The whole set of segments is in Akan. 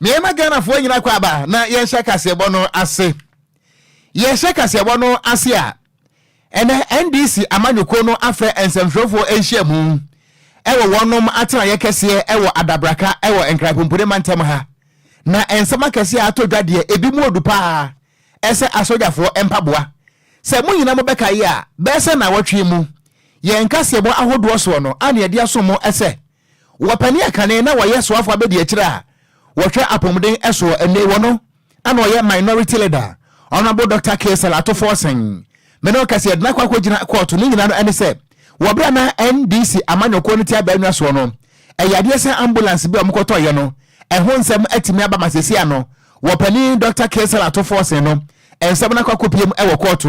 Me ma Ghana fo nyina kwa ba na ye hye kasebo no ase. Ye hye kasebo no ase a. Ene NDC amanyoko no afre ensemfrofo enhia mu. Ewo wonom atena ye kese ewo adabraka ewo enkrapompure mantem ha. Na ensema kese atodwade ebi mu odupa. Ese asojafo empaboa. Se mu nyina mo beka ye a, be se na wotwe mu. Ye nkasebo ahodo so no ane ade asomo ese. Wapani akane na waye soafo abedi akira a. Wotwe apomden eso ene wono ana oye minority leader. Honorable Dr. Kesel Atoforsen. Meno kase edna kwa kwagina court ni nyina no ene se. Wabra na NDC amanyoko no tia ba nwa so no. Eyade se ambulance bi omkoto ye no. Eho nsem atimi aba masesi ano. Wapani Dr. Kesel Atoforsen no. Ensem na kwa kopiem e wo court.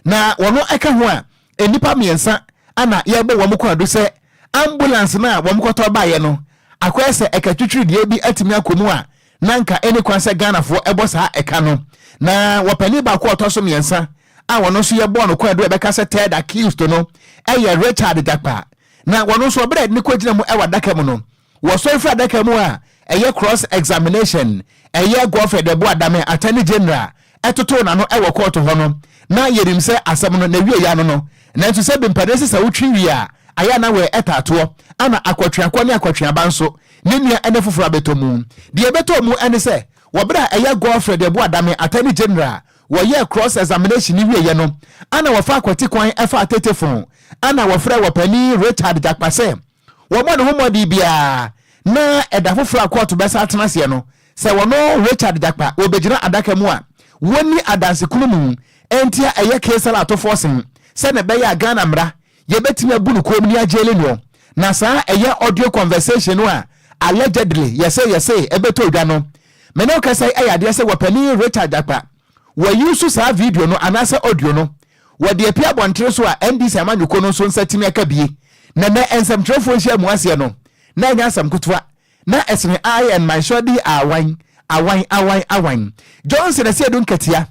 Na wono eka ho a enipa miensa ana yebo womko ado se ambulance na womkoto ba ye no. Akwese ekatwitwiri die bi atimi akomu a nanka eni kwanse Ghana fo ebo saa eka no. Na wapani ba ko otoso miensa a wono so ye bo no kwa do e beka se third accused no eye Richard Dakpa na wono so bread ni kwagina mu e wadaka mu no wo so ifra daka mu a eye cross examination eye Godfrey Debo Adame attorney general etoto na no e wo court ho no na yerim se asem no na wie ya no no na nso se bimpadesi sa wotwi wi a aya na we etato ana akwatwa ne akwatwa banso ne nua ene foforo betomu de betomu ene se wo bra eye Godfrey Debo Adame attorney general wo ye cross examination ni wie ye no ana wo fa akwati kwan efa atetefon ana wo fra wo pani Richard Dakpa se wo mo ne homodi bia na eda foforo court besa atena se no se wo no Richard Dakpa obegina adaka mu a woni adanse kunumu entia eye Kesel Atoforsen se ne be ya Ghana mra ye betimi abunu komni agele no na saa eye audio conversation no a allegedly yese ebeto odwa no mene o kasa ayade se wo pani Richard Dakpa wo use saa video no anasa audio no wo de apia bontre so a NDC amanyoko no so nsatimi akabie na ensem trofo nhia mu ase no na nya asam kutwa na esene I and my shodi awan Johnson ase edun katia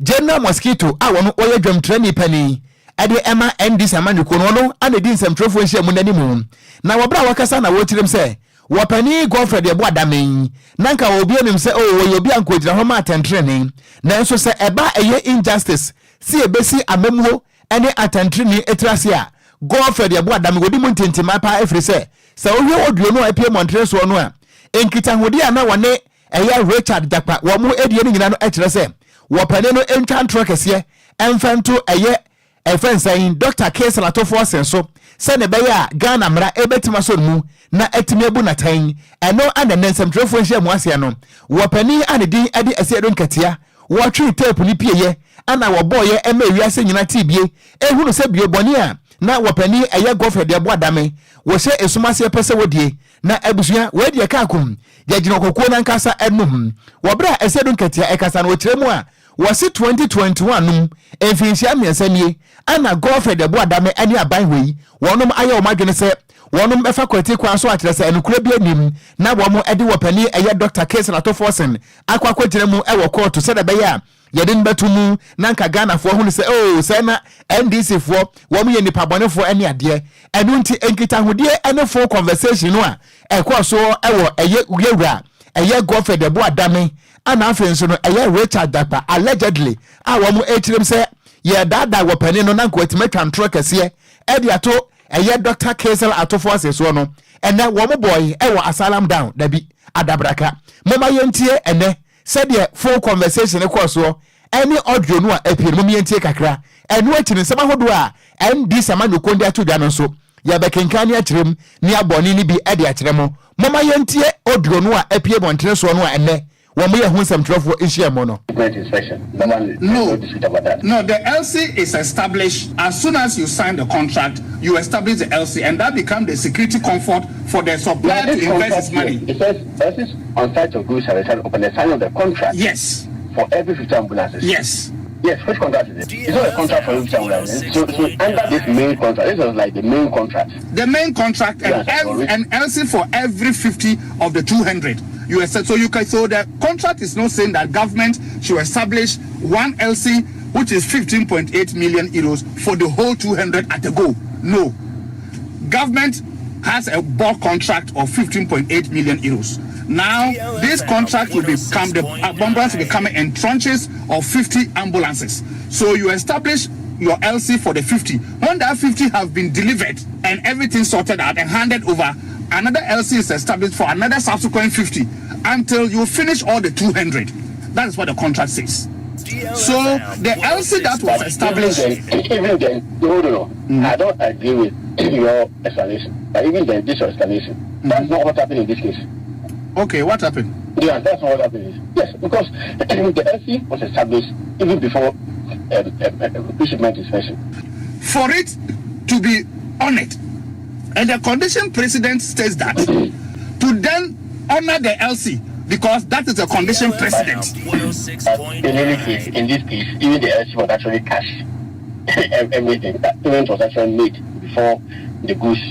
General Mosquito a wono oye dwamtrani pani ade ema NDC amanyoko no anedi nsem trofo nhia mu nanimu na wobra wakasa na wotirem se wapani Godfrey Debo Adame nanka obi enim se wo obi ankogina ho ma atentrene na nso se eba eye injustice si ebesi amemwo ene atentrene etrase a Godfrey Debo Adame godi mu ntintima pa efri se owie oduo no apie montre so no a enkita hodi ana wone eye Richard Dakpa wo mu edie no nyina no ekire se wapani no entwantro kese emfanto eye efensan Dr. Kesel Atoforsen so se ne be ya Ghana mra ebetima so mu na etimi abu na tan eno anenensem trofo nhia mu ase no wopani anedi ade asedon katia wo twi tape ni pieye ana wo boye ema wiase nyina tibie ehunu se bie boni a na wopani eye Godfrey Debo Adame wo se esumase pese wodie na abusua wadie kakum yagina kokuo na nkasa enum wo bra asedon katia ekasa na wo kiremu a wasi 2021 num enfinhia miensanie ana Godfrey Debo Adame ani aban wei wonum aye o madwene se wonum befa kwati kwan so akyere se enukura bi anim na wo mo edi wopani eye Dr. Kesel Atoforsen akwakwagire mu e wo court se da be ya yedin batumu nanka Ghana fo hunu se se na NDC fo wo mo ye nipa bonefo ani ade enu nti enkita hodie ene fo conversation no a ekoso e wo eye yewura eye Godfrey Debo Adame ana afenso no eye Richard Dakpa allegedly a wo mo ekirem se ye dada wopani no nanka watimetwa ntro kese e dia to eye Dr. Kesel Atoforsen so no ene wo mo boy e wo asylum down dabi adabraka moma yentie ene said the full conversation across so any audio no appear momentie kakra enu akiri nsema hodo a ndi sama no kondi atu dwa no so ya bekenkani akirem ni aboni ni bi ade akirem mama yentie audio no appear bontre so no ene wo mo ye hu nsem trofo ehia mo no no the LC is established as soon as you sign the contract you establish the LC and that becomes the security comfort for the supplier to invest his money. It says LC on site of goods are upon the sign of the contract. Yes. For every 50 ambulances. Yes. Yes, which contract is it? It's not a contract for every 50 ambulances. So under this main contract, this was like the main contract. The main contract and LC for every 50 of the 200. You said so the contract is not saying that government should establish one LC which is 15.8 million euros for the whole 200 at a go. No. Government has a bulk contract of 15.8 million euros. Now, this contract will become, the ambulance will be coming in tranches of 50 ambulances. So you establish your LC for the 50. When that 50 have been delivered and everything sorted out and handed over, another LC is established for another subsequent 50 until you finish all the 200. That is what the contract says. So the LC that was established... Even then, no. I don't agree with your explanation. But even then, this explanation, that's not what happened in this case. Okay, what happened? Yeah, that's not what happened. Yes, because the LC was established even before shipment inspection. For it to be honored, and the condition precedent states that to then honor the LC, because that is a condition precedent. In any case, in this case, even the LC was actually cash. Everything, that payment was actually made before the goods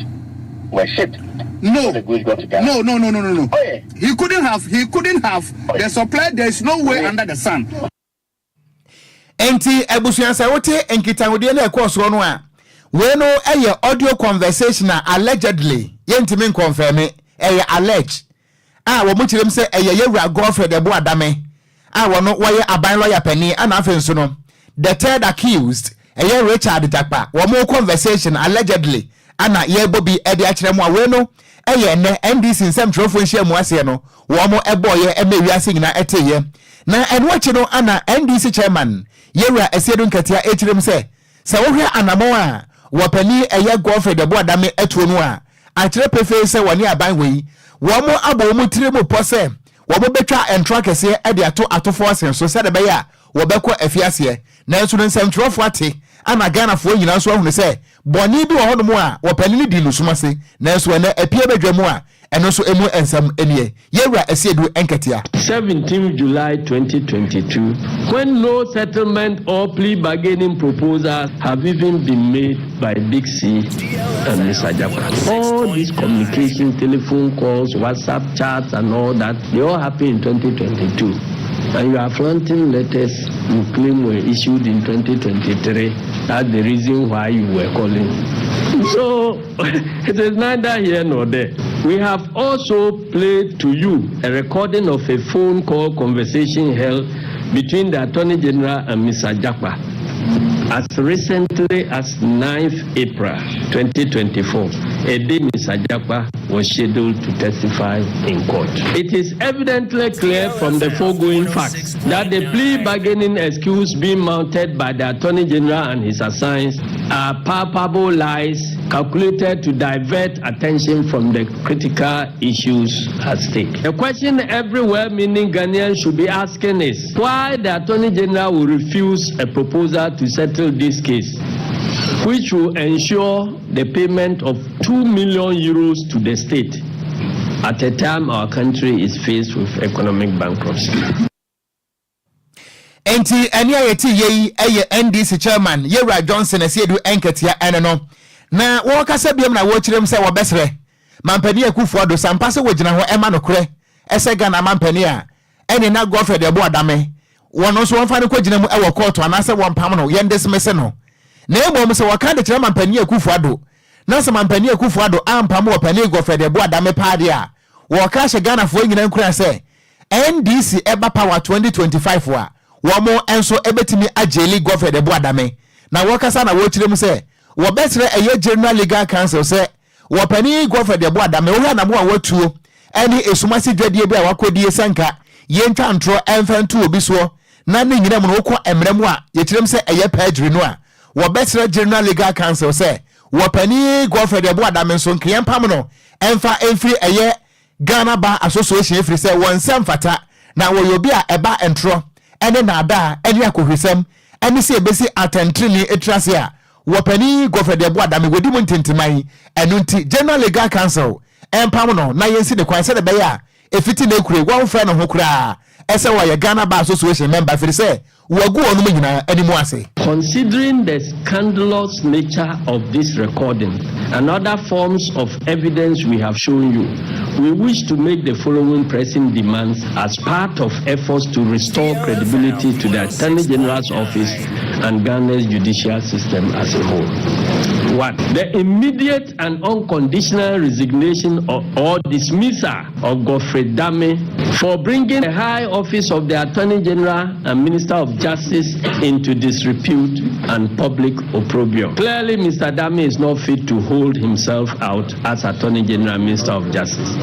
were shipped. No, the goods got to Ghana. No. Oh, yeah. He couldn't have the supply. There is no way under the sun. Enti ebusuansa wote enkitawode na ekoso no a we no eye audio conversation allegedly yentimi confirm eye allege wo mu kirem se eye yewura girlfriend ebo adame wo no woye aban lawyer pani ana afenso no the third accused eye Richard Jakpa wo mu conversation allegedly ana ye bobi e de akire mu a we no eye ne NDC nsem trofo nhia mu ase no wo mo eboye emewiase nyina eteye na enwachi no ana NDC chairman yewura esiedu nkatia ekirem se wohwe anamo a wopani eye girlfriend ebo adame etuo no a akire pefe se woni aban wei wo mo abo mu tiremu pose wo mo betwa entro kese e de atofo asen so se de be ya wo beko afiase na nso nsem trofo ate ana Ghana fo nyina so ahunu se boni bi wo hono a wopani ni di lusumase na nso na apie bedwamu a eno so emu ensam enie yewura esiedu enkatia 17 July 2022 when no settlement or plea bargaining proposals have even been made by Big C and Mr. Jakpa. All these communications, telephone calls, WhatsApp chats and all that, they all happened in 2022. And you are flaunting letters you claim were issued in 2023. That's the reason why you were calling. So it is neither here nor there. We have also played to you a recording of a phone call conversation held between the Attorney General and Mr. Jakpa as recently as 9th April 2024, a day Mr. Jakpa was scheduled to testify in court. It is evidently clear from the foregoing facts that the plea bargaining excuse being mounted by the Attorney General and his assigns are palpable lies calculated to divert attention from the critical issues at stake. The question every well-meaning Ghanaian should be asking is why the Attorney General will refuse a proposal to settle this case, which will ensure the payment of 2 million euros to the state at a time our country is faced with economic bankruptcy. Enti eni ayeti yei eye NDC chairman Yewura Johnson esiedu enkatia ene no na wo kasa biam na wo kirem se wo besre mampani akufo do sampase wo gina ho ema no kure ese Ghana mampani a ene na girlfriend ebo adame wono so wonfa ne ko gina mu e wo court anase wo mpam no yende semese no na emo se wo ka de kire mampani akufo do na se mampani akufo do ampam wo pani girlfriend ebo adame paade a wo ka she Ghana fo nyina nkura se NDC eba power 2025 wa womo enso ebetimi ajeli girlfriend ebo adame na wo kasa na wo kirem se wo betre eye general legal council se wo pani girlfriend ebo adame wo na mo a watuo eni esumasi dwadie bi a wakodie sanka yentwa ntro emfantu obi so na ne nyina mo ko emremu a ye kirem se eye perjury no a wo betre general legal council se wo pani girlfriend ebo adame so nkian pam no emfa emfiri eye Ghana Bar Association efiri se won semfata na wo yobi a eba entro ene na ada ene akohwesem ene se ebesi atentrini etrase a wopani girlfriend ebo adame wodi mu ntintimai enu nti general legal council empam no na yensi de kwan se de be ya efiti na ekure wo mfa no ho kura ese wo ye Ghana Bar Association member firi se wogu onu mu nyina animu ase. Considering the scandalous nature of this recording and other forms of evidence we have shown you, we wish to make the following pressing demands as part of efforts to restore credibility to the Attorney General's office and Ghana's judicial system as a whole. 1. The immediate and unconditional resignation or dismissal of Godfrey Dame for bringing the high office of the Attorney General and Minister of Justice into disrepute and public opprobrium. Clearly, Mr. Dame is not fit to hold himself out as Attorney General and Minister of Justice.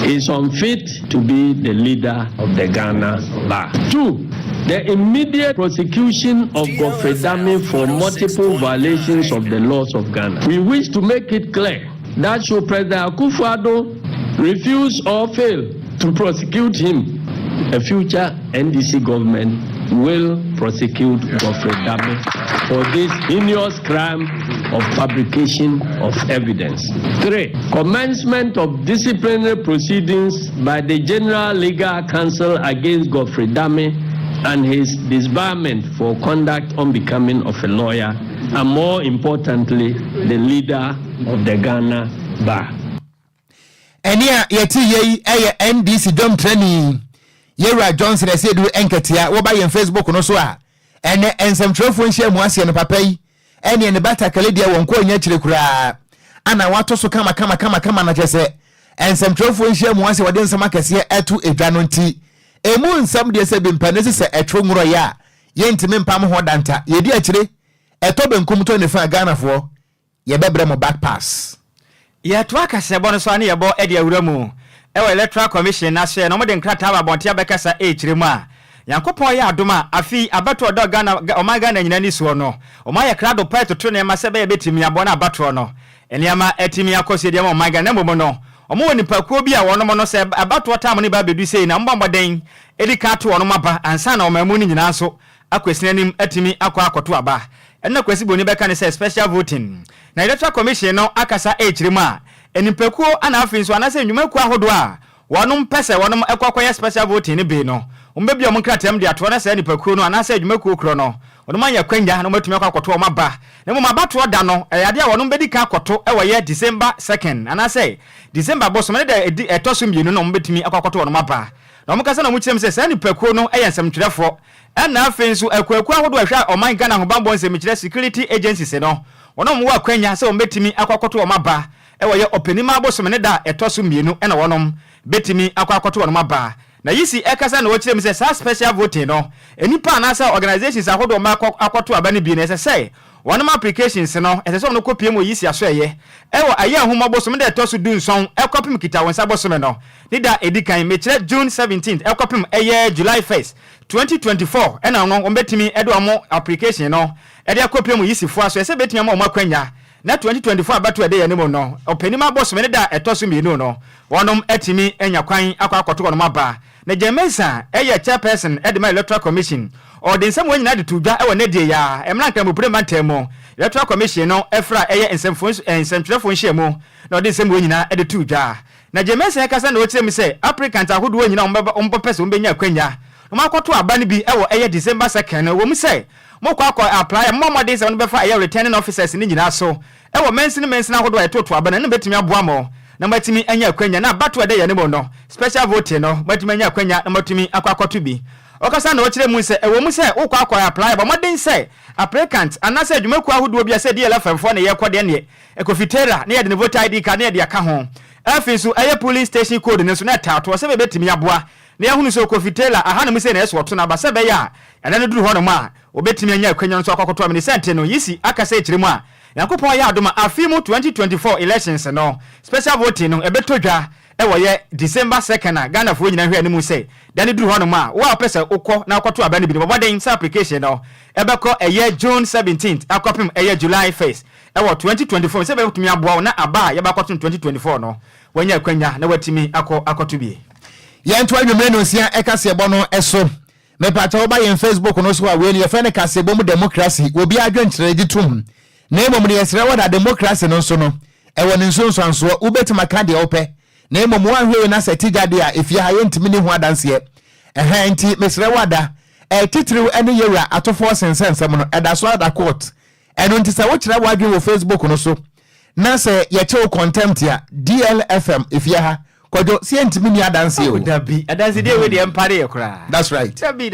He is unfit to be the leader of the Ghana Bar. 2. The immediate prosecution of Godfrey Dame for multiple violations of the laws of Ghana. We wish to make it clear that should President Akufo-Addo refuse or fail to prosecute him, a future NDC government will prosecute Godfrey Dame for this heinous crime of fabrication of evidence. 3. Commencement of disciplinary proceedings by the General Legal Counsel against Godfrey Dame and his disbarment for conduct unbecoming of a lawyer, and more importantly, the leader of the Ghana Bar. Enia yeti ye NDC dom training. Yera Johnson said do enketia wo ba yen Facebook no so a ene ensem trofo nhia mu ase no papa yi ene ne bata kaledia won ko nya kire kura ana wato so kama na chese ensem trofo nhia mu ase wode nsem akese etu edwa no nti emu nsam de se bimpanese se etro nwuro ya yentime mpam ho danta yedi akire eto benkum to ne fa Ghana fo ye bebre mo back pass ye to akase bo no so ane ye bo e de awuramu ewe electoral commission na so no mo de nkrata ba bontia bekasa ekire mu a yankopon ya adoma afi abato do Ghana omaga na nyina ni so no omaya krado pet to ne ma se be betimi abo na abato no eniama etimi akose de omaga na momo no omo woni pakuo bi a wono mo no se abato tam ne ba bedu sei na mbomboden edika to wono maba ansa na omamu ni nyina so akwesina nim etimi akoto aba enna kwesi boni beka ne se special voting na electoral commission no akasa ekire mu a enipakuo ana afi so anase nnwumakuo ahodo a wonom pese wonom ekwakoye special voting ne be no ombebi om nkratam de ato na se enipakuo no anase nnwumakuo kro no wonom anya kwanja na matumi akoto o maba ne mo mabato da no eyade a wonom bedika akoto ewoye December 2nd anase December boso me de etoso mienu no mbetumi akoto wonom maba na omkasa na mukyem se enipakuo no eyensem twerefo na afi nso ekwakuo ahodo ahwa oman Ghana ho bambo nsem kyere security agencies no wonom wo akwanya se ombetumi akoto wo maba ewoye openima bosom ne da etoso mienu na wonom betimi akoto wonom maba na yisi ekasa na wokyerem se sa special voting no enipa na sa organizations ahodo ma akoto aba ne bi na se wonom applications no se no kopie mo yisi aso eye ewo aye ahoma bosom da etoso du nson ekopim kita wonsa bosom no ni da edikan mekyere June 17th ekopim eye July 1st 2024 na no ombetimi edo mo application no ede akopie mo yisi fo aso se betimi mo akwanya na 2024 abatu ede ya nimo no openima boss me da etoso mienu no wonom etimi enya kwan akoto wonom aba na Jamesa eye chairperson edema electoral commission or den sem wonyina de tudwa e wona de ya emranka mu premantemo electoral commission no efra eye ensemtwerefo nhyiamu na den sem wonyina e de tudwa na Jamesa ekasa na okyerem se applicant ahodo wonyina ombo pese ombenya kwanya no makoto aba ne bi e wo eye December 2nd wo mu se mokwa apply momode se no befa eye returning officers ni nyina so e wo mensin ahodo e toto aba na betimi aboa mo na matimi anya kwanya na bato ede ya ne mo no special vote no matimi anya kwanya na matimi akoto bi okasa na okire mu se e wo mu se ukwa apply ba modern se applicant anase adwumaku ahodo bi ase DLFM fo na ye kode ne ekofitera na ye de voter ID card na ye de aka ho afinso eye police station code ne so na tato se be betimi aboa na yahunu so kofitela aha na mu se na eso to na ba se be ya ene no duru ho no ma obetimi anya kwanya so akoto amene sente no yisi akasa ekire mu a yakopon ya adoma afimu 2024 elections no special voting no ebetodwa ewoye December 2nd Ghana fo nyina hwe animu say dane duru ho no ma wa pese ukọ na akoto aba ne bi no boden sa application no ebekọ eye June 17th akopim eye July 1st ewo 2024 se be tumi aboa na aba ya bakoto 2024 no wanya kwanya na watimi akoto bi yento adwumre no sia ekase ebo no eso me pata oba yen Facebook no so a we ne fene kase ebo mu democracy obi adwenkyere ditum na emom ne yesre wada democracy no so no ewo ne nsonso ubetima ka de ope na emom wan hwe na setijade a efia ha yentimi ne ho adanse enti mesre wada titiriw ene yewra atofo sensensem no eda so ada court eno nti se wo kire wadwe wo Facebook no so na se ye chew contempt ya DLFM efia ha Kwadwo see ntimi ni adanse o dabi adanse dey we dey empare ekura that's right dabi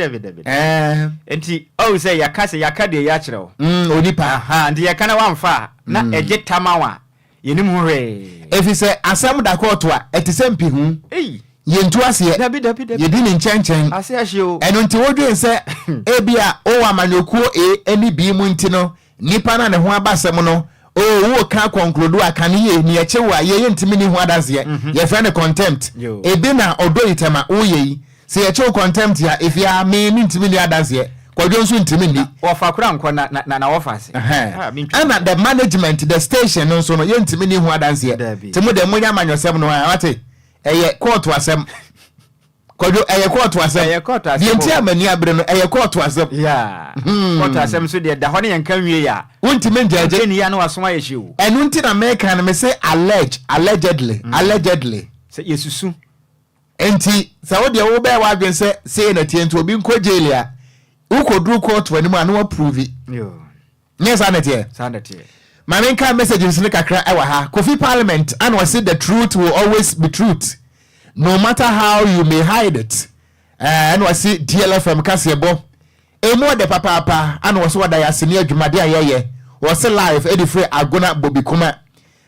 enti o say yakase yakade ya kire o onipa aha ndi yakana wamfa na eje tamawa yenim hore efi say asem da court a etise mpi hu yentu ase dabi yedi ni nchenchen ase ahye o eno nti wodwen say ebia o amanyokuo eni bi mu nti no nipa na ne ho abasem no wo ka conclude aka ne ye ni eche wa ye ntimi ni ho adanse ye friend contempt ebi na odo itema wo ye se ye che contempt ya if ya me ntimi ni adanse Kwadwo nso ntimi ni ofa kura nko na ofa ase ana the management the station nso no ye ntimi ni ho adanse timo de monya amanyosem no ate eye court asem Kwadwo eye court asem ye ntia mani abre no eye court asem court asem so de da ho ne yanka wie ya untimi njaje ni ya no aso aye hyewu enu nti na make na me say allegedly say yesusu enti sa wo de wo be wa adwen say na tie nti obi nko jail a ukodru court wani mu anu approve yes sanete mame nka messages ni kakra ewa ha Kofi Parliament and we say the truth will always be truth no matter how you may hide it and we see DLFM kasebo emo de papa and we so da ya sene adwumade ayeye we say live edifre agona bobikuma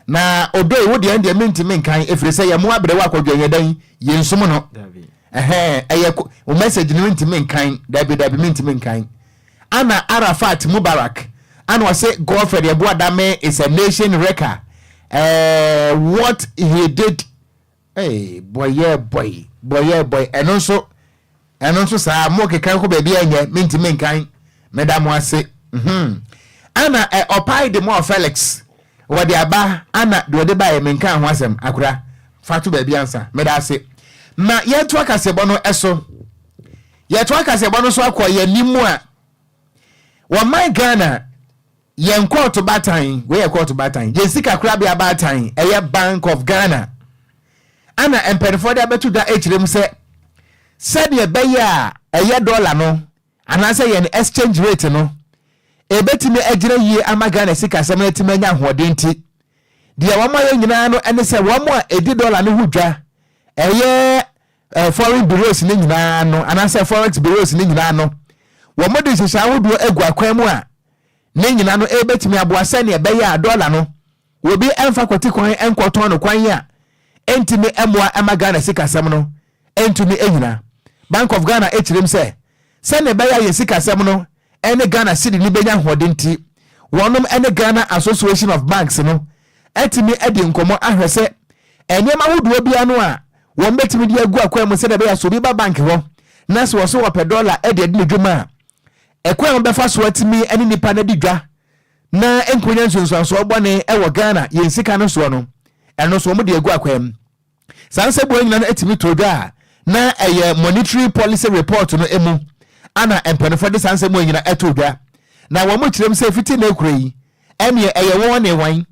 na odo e wo de ande mentimi nkan efre say ye mo abre wa Kwadwo yedan ye nsum no o message ni mentimi nkan dabi mentimi nkan ana Arafat Mubarak and we say Godfrey Ebuadame is a nation wrecker what he did boy eno so sa mo kekan ko baby anya mentimi nkan medam ase ana opai de mo Felix wode aba ana de wode ba ye menkan ho asem akura fatu baby ansa meda ase na yeto akasebo no eso yeto akasebo no so akoye nimu a wa my Ghana yen court batan we ye court batan ye sika kura bia batan eye Bank of Ghana ana emperifo de abetu da echirem se de be ya eye dollar no ana se ye exchange rate no ebetimi agira yie ama Ghana sika sem na timanya hodenti de wa ma ye nyina no ene se wa mo a edi dollar no hudwa eye foreign bureaus ni nyina no ana se forex bureaus ni nyina no wo mo de sisa wodo egu akwan mu a ni nyina no ebetimi aboa ne be ya dollar no wo bi emfa kwoti kwan enkoton no kwan ya entimi emoa ama Ghana sika sem no entumi enyina Bank of Ghana echirem se ne be ya ye sika sem no ene Ghana city ni benya hodenti wonom ene Ghana Association of Banks no etimi edi nkomo ahwese enyema woduo bia no a wo betimi di agu akwa mu se de be ya so bi ba bank ho na so wo pe dollar edi ni dwuma ekwa wo be fa so atimi ene nipa na di dwa na enkonya nsonso obone ewo Ghana ye nsika no so no eno so mo di agu akwa mu sanse bo nyina no etimi todwa na eye monetary policy report no emu ana empenfo de sanse mo nyina etodwa na wo mo kirem se fiti na ekure ene eye won ne wan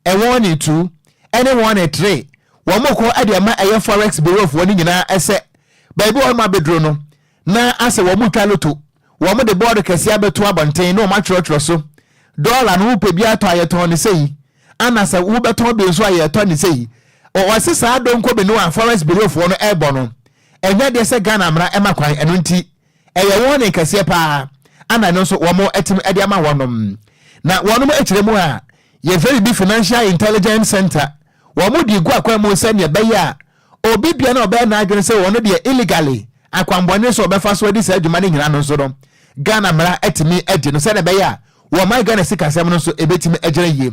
won ne 2 ene won ne 3 wo mo ko ade ma eye forex bureau of woni nyina ese baabi wo ma bedro no na ase wo mo twaloto wo mo de board kase abeto abonten no ma trotro so dollar no pe bia to ayeto ne sei ana se wo beto be so ayeto ne sei o wase sa donko be no forex bureau of wono ebo no enya de se Ghana mra ema kwan eno nti eye won ne kase pa ana no so wo mo etim ade ama wonom na wonom ekiremu a ye very big financial intelligence center wo mo di gu akwan mo se ne be ya obi bia na obe na adwene se wono de illegally akwambone so obefa so adi se adwuma ne nyina no so no Ghana mra etimi adi no se ne be ya wo my Ghana sika sem no so ebetimi agire yie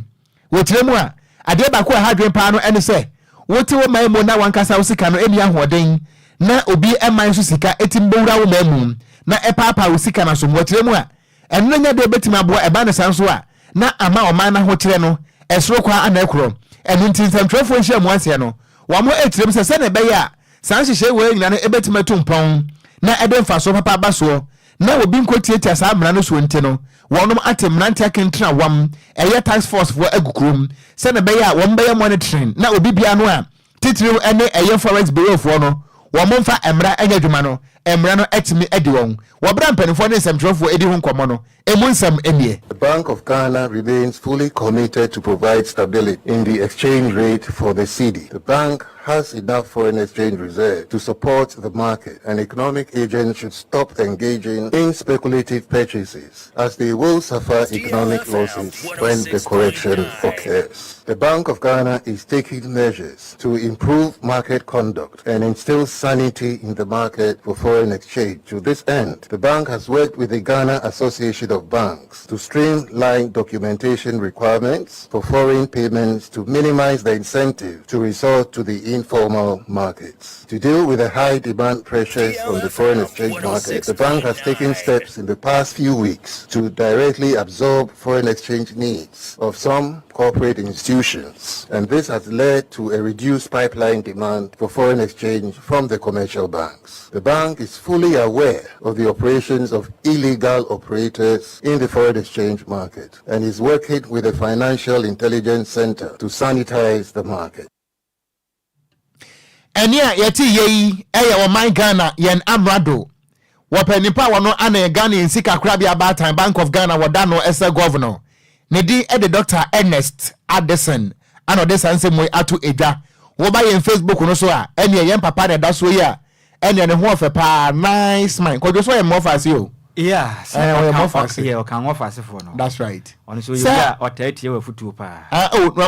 wo tiremu a ade ba ko ha dwen pa no ene se woti wo mai mo na wankasa wo sika no eni ahoden na obi eman so sika etimbo wura wo mamu na epapa wo sika na so wo tiremu a eno nya de betimi aboa eba ne sanso a na ama o man na ho kire no esoro kwa ana ekro enu ntinsamtrefo nhia mu ase no wo mo etirem se ne be ya san hihye we nyina no ebetimi tumpon na ede mfaso papa baso na obi nkotietia sa amra no so nti no wonom atemna ntia kentra wam eye task force for agukrum se ne be ya wo mbe monitoring na obi bia no a titiri ene eye forex bureau for no wo mo mfa emra anya dwuma no emra no etimi edi won wo bra mpanifo ne nsɛmtwerɛfo edi ho nkɔmɔ no emu nsɛm emie. The Bank of Ghana remains fully committed to provide stability in the exchange rate for the cedi. The bank has enough foreign exchange reserve to support the market, and economic agents should stop engaging in speculative purchases as they will suffer economic losses when the correction occurs. The Bank of Ghana is taking measures to improve market conduct and instill sanity in the market for foreign exchange. To this end, the bank has worked with the Ghana Association of Banks to streamline documentation requirements for foreign payments to minimize the incentive to resort to the informal markets. To deal with the high demand pressures on the foreign exchange market, the bank has taken steps in the past few weeks to directly absorb foreign exchange needs of some corporate institutions, and this has led to a reduced pipeline demand for foreign exchange from the commercial banks. The bank is fully aware of the operations of illegal operators in the foreign exchange market and is working with the Financial Intelligence Center to sanitize the market. Enia yeti yei eya oman Ghana yen amrado wapenipa wano ane Ghana nsika krabi abatan Bank of Ghana wadano ese governor nedi ede Dr. Ernest Addison ano desa nsemwe atu eja woba yen Facebook no so a ene yen papa ne da so ya ene ne ho ofepa nice man ko jo so yen mo fase o. Yeah, can offer for no. That's right. Honestly, you are or 30 years futu pa.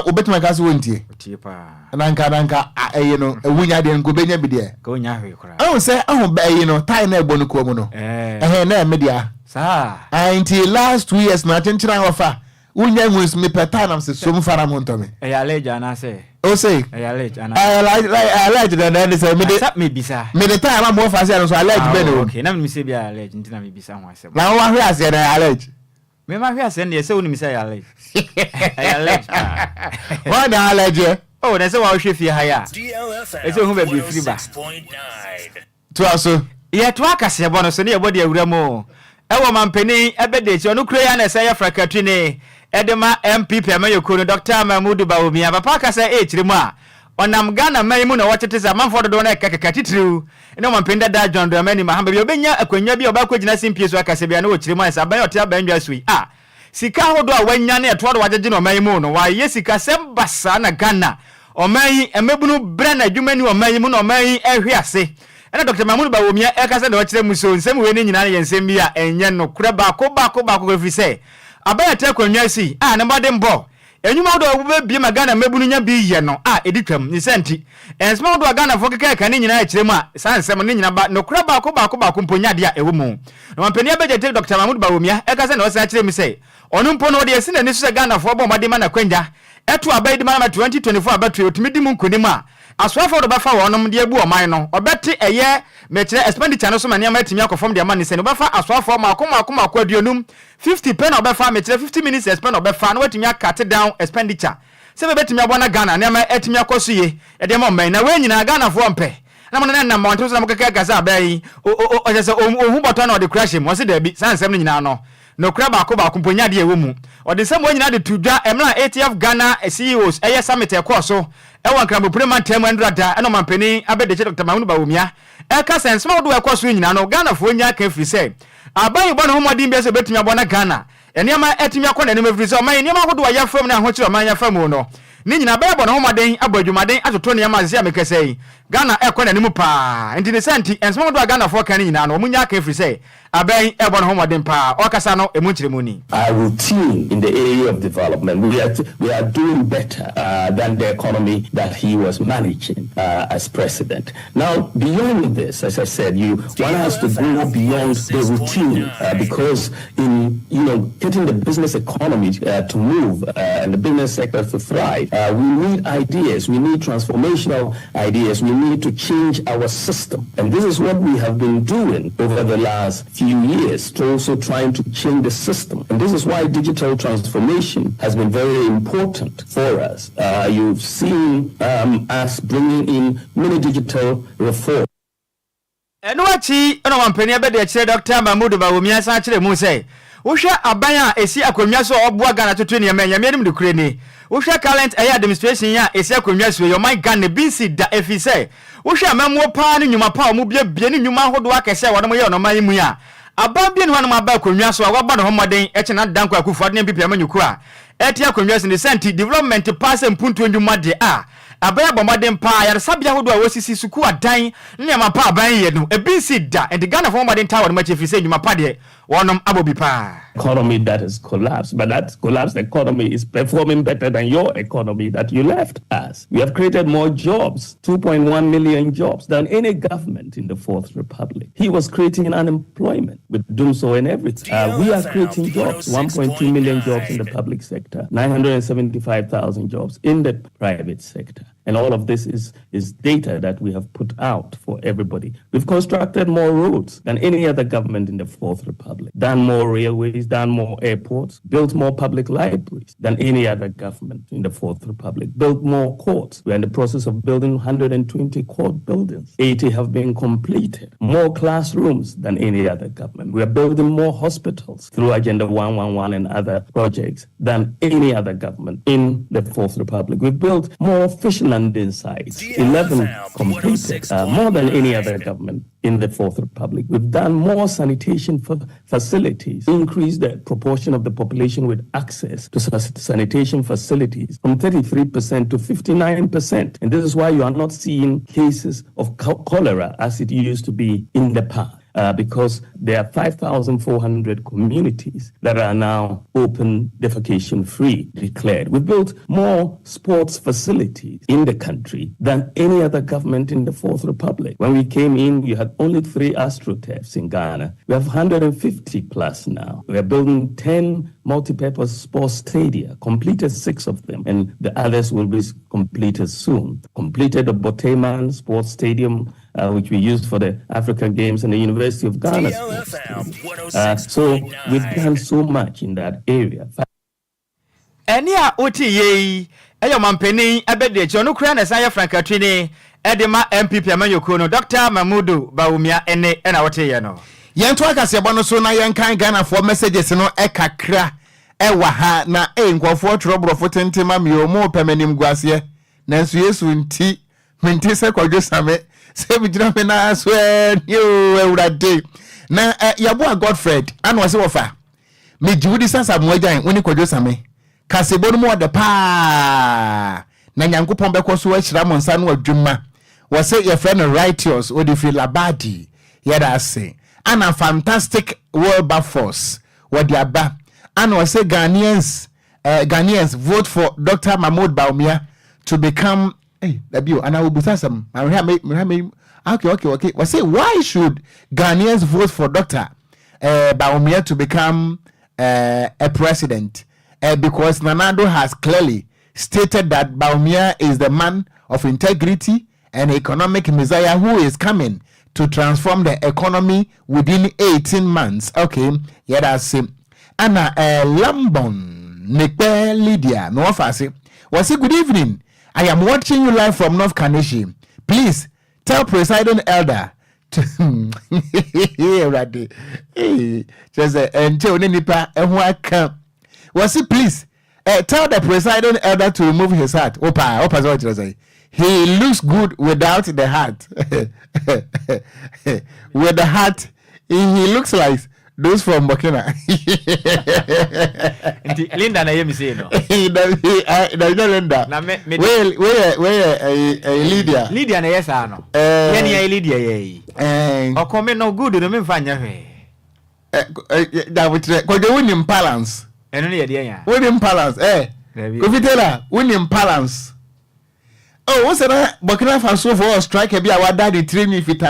Obetima kasi wontie. Pa. Nanka you know, wunya de ngo benya bi de. Go nya hwe kura. Say you know, tie na egbo no ko mu no. Na media. Sa. Until last 2 years na chenchira offer. Wunya nwus me petanam se som fara monto me. Allege ana say. O say. Allege ana. Allege then say me de. Me bisa. Me de time am offer say so allege be no. Okay, na me say be allege ntina me bisa ho asem. Na wa hwe ase na allege. Me ma hwe ase na say woni me say allege. Allege. Why na allege? Oh, na say wa hwe fie ha ya. DLFM. Ese hu be bi free ba. 6.9. To aso. Ye to akase bo no so ne ye body awura mu. Ewo mampeni ebede chi onu kure ya na say ya frakatwi ne edema MP Pemayoku no Dr. Mahmoud Bawumia papa kasa chiri mu a onam Ghana man mu na wotete za manfo do na kaka titiriu ene mampenda da John do mani mahamba bi obenya akwanya bi obakwa gina simpie so akase bia na wo chiri mu asa ban yote abanwa sui sika hodo a wanya na eto do wagege no man mu no wa ye sika sem basa na Ghana oman emebunu bra na adwuma ni oman mu no oman ehwe ase ene Dr. Mahmoud Bawumia ekasa na wachire mu so nsem we ni nyina na yensem bi a enye no kura ba ko go fi abaya te kwanwa si na mbade mbo enyuma do obube bi magana mebunu nya bi ye no editwam ni senti ensma do Ghana fo keka ka ni nyina ya kiremu sansem ni nyina ba no kura ba ko mponya de a ewo mu no mpani abeje te Dr. Mahmoud Bawumia ekasa na osa kiremu sei onu mpo no de esi na ni so Ghana fo bo made ma na kwanja eto abai di ma 2024 abatu otumi di mu nkonim aswafo do bafa wonom de ebu oman no obeti eye mekire expenditure no so mania matimi akofom de ma ni se no bafa aswafo makoma kwaduonum 50 pen obefa mekire 50 minutes expend obefa no watimi cut down expenditure se be betimi abona Ghana na ma etimi akosuye e de mo man na we nyina Ghana fo mpe na mo na monto so na mo keka gaza abai o je se ohun boto na o de crash mo se da bi sansem no nyina no kura ba ko mponya de ewo mu o de sem nyina de tudwa emra ATF Ghana CEOs eye summit ekoso ewa nkrambo preman tem andrada eno mampeni abede Dr. Mahmoud Bawumia eka sense ma do ekoso nyina no Ghana fo nya ka free say aban bo no homodin bi se betumi abona Ghana eniama etumi akona ne free say o man eniama hodo ya fam na ahochiro man ya fam no ni nyina ba bo no homoden abadwumaden atoto ne ama se amekasei Ghana ekona ne mu pa enti ne senti ensmo do Ghana fo kan nyina no munya ka free say aban ebo no homoden pa okasa no emu kiremuni our routine in the area of development we are doing better than the economy that he was managing as president. Now beyond this, as I said, one has to go beyond the routine because in getting the business economy to move and the business sector to thrive, we need ideas, we need transformational ideas, we need to change our system, and this is what we have been doing over the last few years, to also trying to change the system. And this is why digital transformation has been very important for us. You've seen us bringing in many digital reforms. Eno achi ono wampeni abede kire Dr. Mahmoud Bawumia san kire mu say wohwe abanya esi akonwa so obua Ghana to ne yamanya menim de kure ni wohwe current administration ya esi akonwa so your my Ghana BC da efise wohwe amamuo pa ne nyuma pa omu bie ne nyuma hodo akese wodom ye onoman mu ya ababie ne wanoma ba akonwa so waba no homoden eche na danko akufo ne bipia manyiku a etia akonwa so ne senti development pass mpuntu ndwuma de a abaya bomoden pa ya sabia hodo a wosisi suku adan ne ma pa aban ye no BC da and Ghana for moden tower no machi efise nyuma pa de wonom abobi pa economy that has collapsed, but that collapsed economy is performing better than your economy that you left us. We have created more jobs, 2.1 million jobs, than any government in the Fourth Republic. He was creating unemployment with Dumso and everything. We are creating jobs, 1.2 million jobs in the public sector, 975,000 jobs in the private sector. And all of this is data that we have put out for everybody. We've constructed more roads than any other government in the Fourth Republic, done more railways, done more airports, built more public libraries than any other government in the Fourth Republic, built more courts. We're in the process of building 120 court buildings. 80 have been completed. More classrooms than any other government. We are building more hospitals through Agenda 111 and other projects than any other government in the Fourth Republic. We've built more fishing landing sites, 11 completed, more than any other government in the Fourth Republic. We've done more sanitation facilities, increased the proportion of the population with access to sanitation facilities from 33% to 59%. And this is why you are not seeing cases of cholera as it used to be in the past. Because there are 5,400 communities that are now open defecation free declared. We built more sports facilities in the country than any other government in the Fourth Republic. When we came in, we had only 3 astroturfs in Ghana. We have 150 plus now. We are building 10 multi-purpose sports stadia, completed 6 of them, and the others will be completed soon. Completed the Boteman Sports Stadium, which we used for the African Games and the University of Ghana. So we've done so much in that area. Enia oti ye eyo mampeni abede chono kura na saya frankatwini edema MPP amanyoko no Dr. Mamudu Baumia ene na wote ye no yento akase bono so na yenkan Ghana for messages no ekakra ewa ha na nkofo trobrofo tentema miomo pemanim guase nanso Yesu nti menti se Kwadwo Sammy se bijira me na so yo ewrade na yabo Godfred anwa se wofa me jiwudi sasa moagyan woni Kwadwo Sammy kasebonu mo de pa na nyankopon beko so ahira mo nsa no adwuma wo se your friend righteous odi fi labadi yada say and a fantastic world force what the aba and we say Ghanaians vote for Dr. Mahmoud Baumia to become debut and I will be some okay we say why should Ghanaians vote for Dr. Baumia to become a president because Nanado has clearly stated that Baumia is the man of integrity and economic messiah who is coming to transform the economy within 18 months. Okay, yeah, that's it. Anna Lambon, Nekpe Lydia, no offense. Was it good evening? I am watching you live from North Carnegie. Please tell presiding elder to just until nipa and was it please tell the presiding elder to remove his hat. Opa, he looks good without the hat. With the hat, he looks like those from Burkina. Linda na yemi say no. Linda. Where Lydia. Lydia na yes ano. Yeni ya Lydia ye. Okome no good no me mfanya hwe. Da wotre ko de win balance. Eno ne ye de ya. Win balance ko fitela win balance. Oh, what's that? Burkina Faso for strike be our daddy training if it be.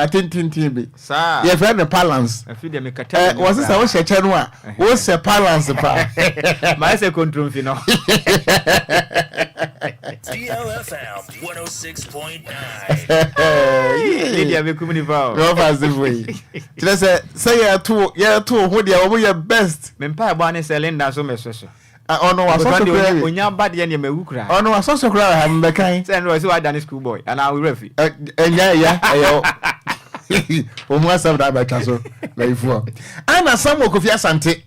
Sir. Your friend the balance. I feel them kata. Was this our chenwa? What's the balance pa? My se control fino. DLFM 106.9. Lydia be kumuni ba. Go fast the way. Just say you two who they are your best. Me pa ba ne Linda so me so. Ono wasoso kura onya bad ye ne mewukura ono wasoso kura ha mbekan say no say why dance school boy and I will refi ya omu asem da ba twaso na ifu ana Samuel Kofi Asante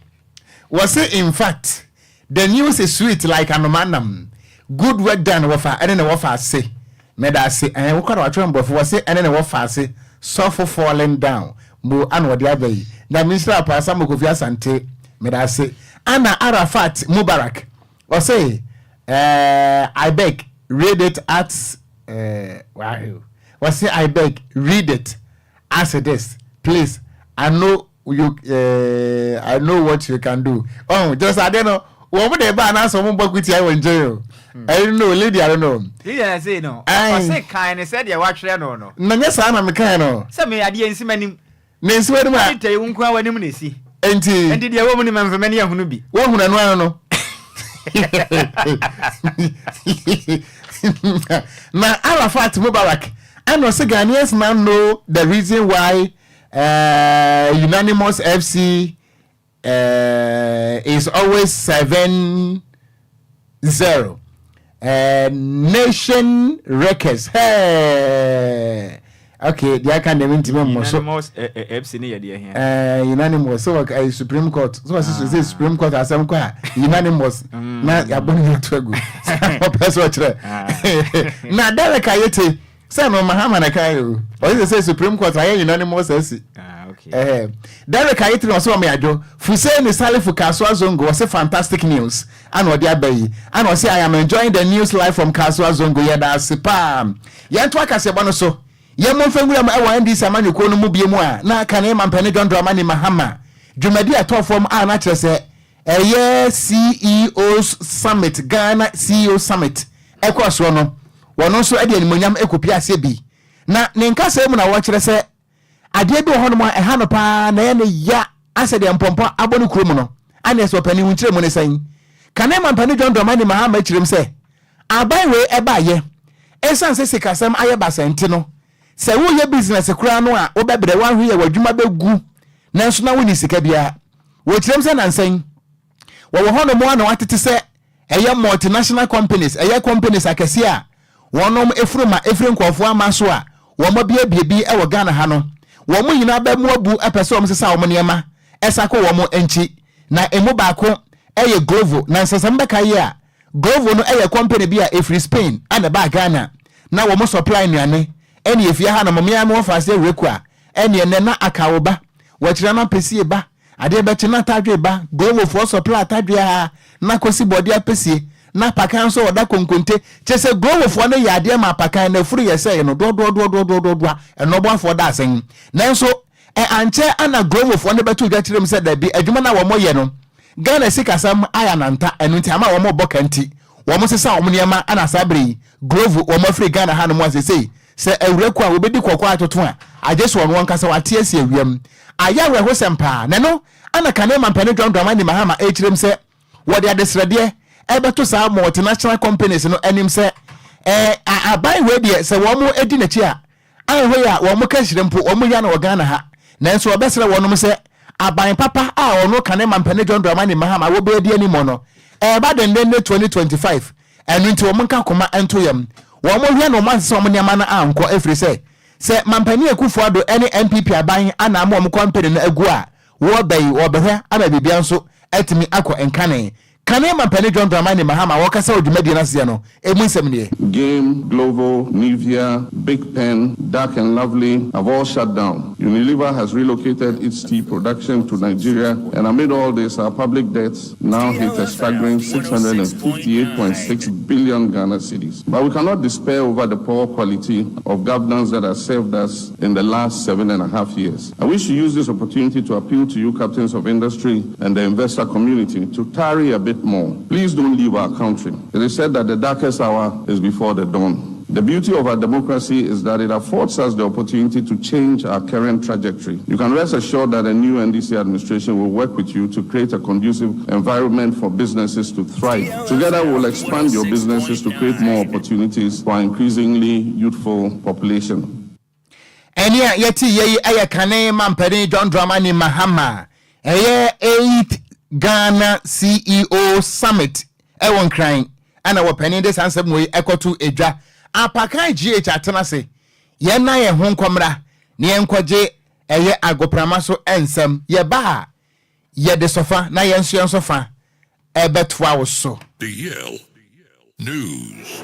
Was it in fact the news is sweet like anomanam. Good work done wafa and then wafa say. Meda say and we wa try mbofo was say and then wafa say suffer falling down. Mo an wodi abai. Na minister apasa mo Kofi Asante meda say Anna Arafat Mubarak. Or say I beg read it at wow. Was say I beg read it as it is. Please, I know you I know what you can do. Oh, just I don't know. What they ban us on book with you in jail. I don't know, lady, I don't know. Yeah, say no. I say kind and said you watch there no. Yes, I'm a kind. Some me idea in many. Nancy, what am I tell you when you see? And did the woman for many who be? One who I know. Now, Arafat Mubarak. I know Ghanaians now know the reason why unanimous FC is always 7-0. Nation records. Hey. Okay, the can name unanimous FC near here. Unanimous. So Supreme Court. So say Supreme Court as some unanimous. Na ya boni to go. Na Derek Ayete say no Mahama na kai o. O say Supreme Court aye unanimous FC. Okay. Derek Ayete no so me adwo. Fuseni Salifu Kaswa Zongo was a fantastic news. And what abayi. And was say I am enjoying the news live from Kaswa Zongo yeda sipam. Yanto akase bono so. Yemon fengula ma ewa ndi samani ko no mu biemu a na kane mampane John Dramani Mahama dwumadi ato form a na kire se eye CEO Summit Ghana CEO Summit ekwaso no wono so ade animonyam ekopi ase bi na ne nkasa mu na wo kire se ade bi ho no ma eha no pa na ye ne ya ase de mpompo abonu kuro mu no ane so pani wunkire mu ne san kane mampane John Dramani Mahama kirem se abai we eba ye esan se sikasam aye basenti no se wo ye business kura no a wo bebre wan hwe ye wadwuma begu nanso na woni sika bia wo tirem se nansan wo hono mo na watete se eye multinational companies eye companies akese a wonom efruma nkofo amaso a wo mo bia bi e wo Ghana ha no wo mo nyina ba mu abu epese wo sesa wo mo niema esako wo mo enchi na emu baako eye Glovo na nsasam beka ye a Glovo no eye company bia efri Spain ana ba Ghana na wo mo supply nuane eni efia ha na momia mo fase rekua eni ene na akawoba wachira na pesie ba ade beti na tadwe ba Glovo for supply tadwe ha na kosi body apesie na pakan so oda konkonte chese Glovo for na yade ma pakan na furu yese no do eno bo for da sen nanso anche ana Glovo for na betu dwa kirem se da bi adwuma na wo moye no Ghana sikasam aya nanta enu nti ama wo mo bokanti wo mo sesa wo mo niema ana sabre Glovo wo mo free Ghana ha no mo asese se ewreku a obedi kokwa atoto a ajeso won kasa wate ase awiam ayawe ho sempa neno ana kane mampane John Dramani Mahama ekirem se wode adesrede ebeto sa multinational companies no anim se abai we de se wo mo edi na chi a ahwe ya wo mo ka hirempo wo mo ya na Ghana ha nanso obesre wonom se aban papa a ono kane mampane John Dramani Mahama wo be edi ani mo no ba den 2025 enu nti wo mo nka koma ento yam wo mo hwe no man se mo niama na anko efri se mampani Akufo-Addo ene MPP aban ana mo company na agu a wo bai wo behwe ama bibia nso atimi akọ enkane kane mampani John Dramani Mahama wo kasa odumadi na se no emu nsem ne Game, Glovo, Nivea, Big Pen, Dark and Lovely have all shut down. Unilever has relocated its tea production to Nigeria, and amid all this, our public debts now hit a staggering 658.6 billion Ghana cedis. But we cannot despair over the poor quality of governance that has served us in the last 7.5 years. I wish to use this opportunity to appeal to you, captains of industry and the investor community, to tarry a bit more. Please don't leave our country. It is said that the darkest hour is before the dawn. The beauty of our democracy is that it affords us the opportunity to change our current trajectory. You can rest assured that the new NDC administration will work with you to create a conducive environment for businesses to thrive. Together, we will expand your businesses to create more opportunities for our increasingly youthful population. Enya yeti ye aya kane mampani John Dramani Mahama eye 8 Ghana CEO Summit ewon kran ana wopani de sansem we ekotu edwa apakan GH atenase ye na ye ho nkomra ne enkoje eye agoprama so ensem ye ba ye de sofa na yenso sofa ebetwa wo so DL News.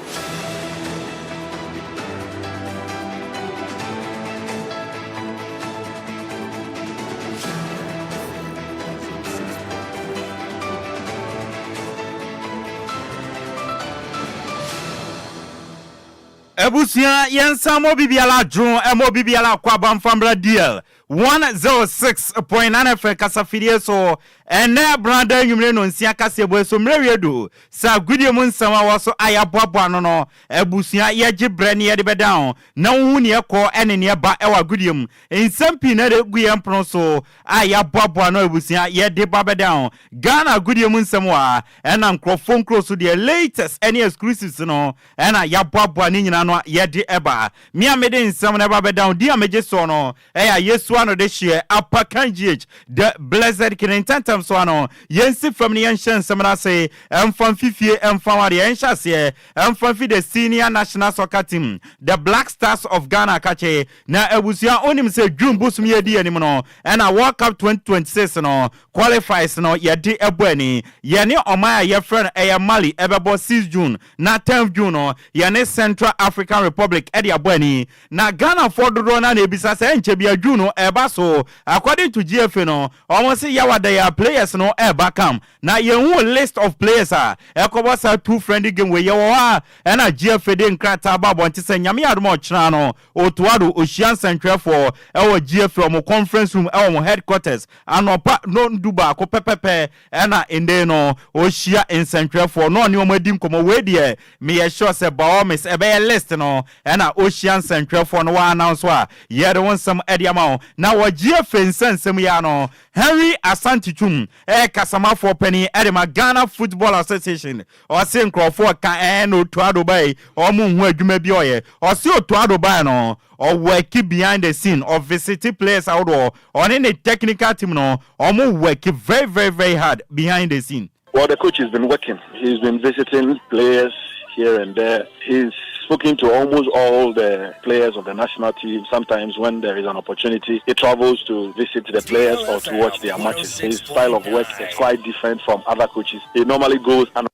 Ebusia yensamo bibiala dron emo bibiala kwabam fambra DL 106.9 FM kasafidie so ene branda nwumre no nsia kasebo so mrewedo sa gudie mu nsama waso ayaboabo no ebusia yeje brane ye de bedan na hu ne ekọ ene ne ba ewa gudie mu nsampi na de guye mpro so ayaboabo no ebusia ye de ba bedan Ghana gudie mu nsam wa ena nkrofo nkro so de latest any exclusives no ena yaboabo ni nyina no ye de eba mi amede nsam na ba bedan di ameje so no eya yesu ano de share apakanjh the blessed kinentantam so ano yensi from the ancient samana say emfam fifie emfam wari enhyase emfam fi the senior national soccer team the Black Stars of Ghana kache na ebusia onim say June busum ye di anim no and a World Cup 2026 no qualifies no ye di ebuani ye ne omaya ye friend Mali ebebo 6 June na 10 June no ye ne Central African Republic edi abuani na Ghana for dodo na ebisa say enche bia June no eba so according to GFA no almost say yawada ya players no eba kam na ye hu list of players ekobo sa two friendly game we ye wo and a GFA de nkrata ba bonti say nyame adom ochra no otuado Ocean Central for ewo GFA mo conference room ewo mo headquarters anopa no nduba ko pepepe na inde no Ocean in Central for no ni omo dim komo we de me ye sure say Baomis ebe list no na Ocean Central for no wa announce wa ye de won some ediama na wo GFA nsensem ya no Henry Asantichum kasama for penny edema Ghana Football Association or say nkrofo ka no tuado bai or mu hu adwuma bi oye or say tuado bai no or work behind the scene or visit players outdoor or in the technical team no or mu work very very very hard behind the scene. Well, the coach has been working. He's been visiting players here and there. He's spoken to almost all the players of the national team. Sometimes when there is an opportunity, he travels to visit the players or to watch their matches. His style of work is quite different from other coaches. He normally goes and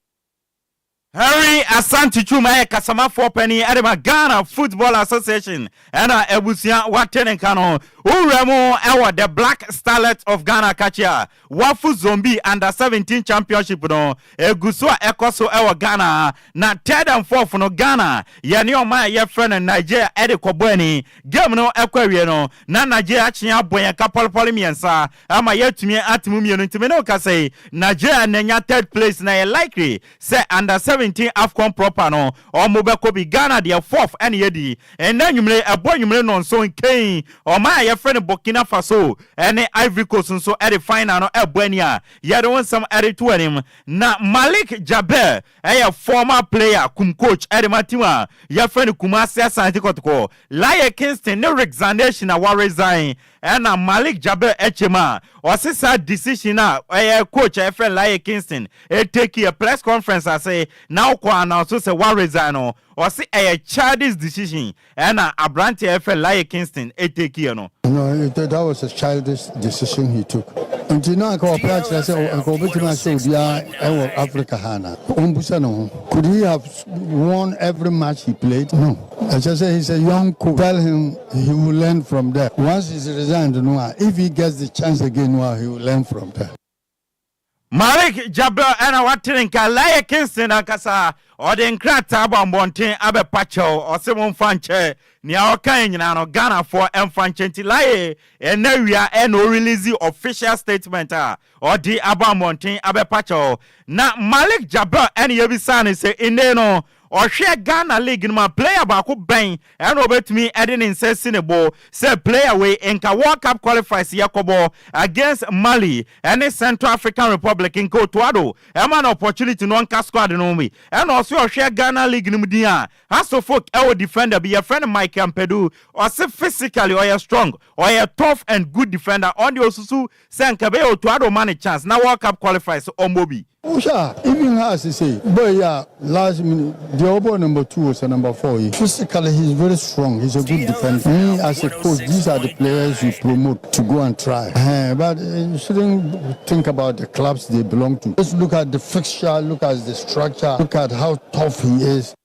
Harry Asante Chuma kasama for penny edema Ghana Football Association and ebusia watenen kano uremo ewa the Black Starlet of Ghana kachia wafu zombie under 17 championship no egusua ekoso ewa Ghana na third and fourth no Ghana yani oma ye friend Nigeria ede kobweni game no ekwawie no na Nigeria achia boyen kapolpoli miensa ama yetumi atimu mienu ntime no ka say Nigeria nenya third place na ye likely say under 17 AFCON proper no omo be ko bi Ghana the fourth and yedi and then nyumre abo nyumre no so nkan o ma ye friend Burkina Faso and Ivory Coast so at the final no ebo ania ye don some at to him na Malik Jaber a former player coach at the matima ye friend Kumasi Asante Kotoko Laye Kingston no resignation na wa resign and Malik Jaber echema or say decision na coach a friend Laye Kingston take a press conference I say now kwa announce say one resign or say a childish decision and Abrante FL Laye Kingston take here no. No, that was a childish decision he took. And you know, I go apply to say, I go to my Saudi Africa Hana. Could he have won every match he played? No. I just say he's a young coach. Tell him he will learn from there. Once he's resigned, if he gets the chance again, he will learn from there. Malik Jabber and Watinka Laye Kingston akasa or the nkrata abambonten abe pacho or Simon Fanche ni awokan nyina no Ghana for Mfanchenti Laye and now we are no release official statement or the abambonten abe pacho na Malik Jabber and yebisa say inde no or share Ghana League in my player baako ben and obet me adding in sensible say player way in World Cup qualifies Yakobo against Mali and the Central African Republic in Kotwado an opportunity no one squad no me and also share Ghana League in Mudia has to folk our defender be a friend of Mike Campedu or say physically or a strong or a tough and good defender on the Osusu Sankabe Otwado man a chance now World Cup qualifies Omobi. Oh, sure. Even as he say, but yeah, last minute, the over number 2 was a number 4. Physically, he's very strong. He's a good defender. Me, as a coach, these are the players you promote to go and try. But you shouldn't think about the clubs they belong to. Just look at the fixture, look at the structure, look at how tough he is.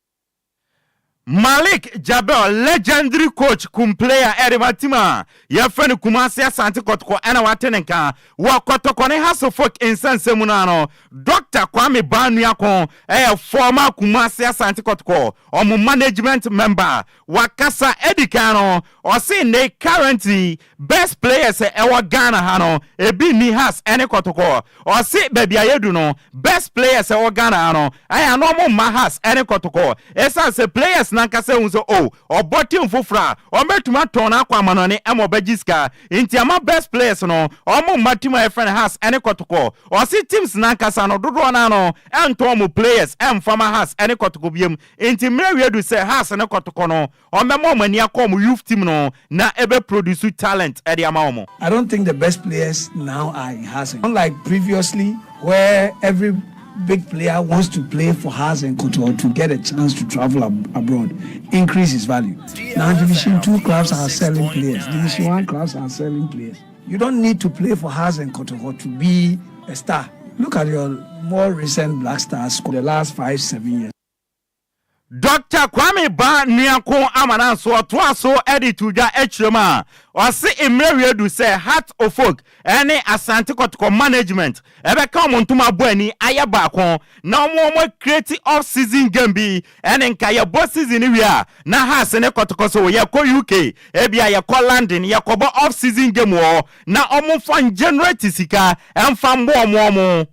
Malik Jabel, legendary coach, player Erimatima, your friend Kumasi Asante Kotoko, and our tenenka, Wakotokone Hasofok in San Semunano, Dr. Kwame Banyako, a former Kumasi Asante Kotoko, or management member, Wakasa Edikano, or say they currently best players our Ghana Hano, a Bini has any Kotoko, or say Baby Ayeduno, best players our Ghana Hano, I am no more Mahas any Kotoko, as a players. Nankase unso oboti mfufra ometuma tona kwa manone emobejiska inti ama best players no omo matima friend has any kotoko o si teams nankasa no dodo na no ento omo players emfama has any kotoko biem inti mrewe do say has any kotoko no omemo mani akom youth team no na ebe produce talent e de ama omo. I don't think the best players now are in Haas, unlike previously where every big player wants to play for Haas and Kwadwo to get a chance to travel abroad, increase his value. Now Division 2 clubs are selling players, Division 1 clubs are selling players. You don't need to play for Haas and Kwadwo to be a star. Look at your more recent Black Stars for the last 5-7 years. Dr. Kwame Banyako Amananso Twaso Edituja Echrema or say Emery do say heart of folk any Asante Kotoko management ebe come on to my bweni ayabako no more creative off-season game be and Enkaya boss season area na has ne Kotoko so yako UK ebia yako London yakobo off-season game wo na omo fan generate sika and fan mo.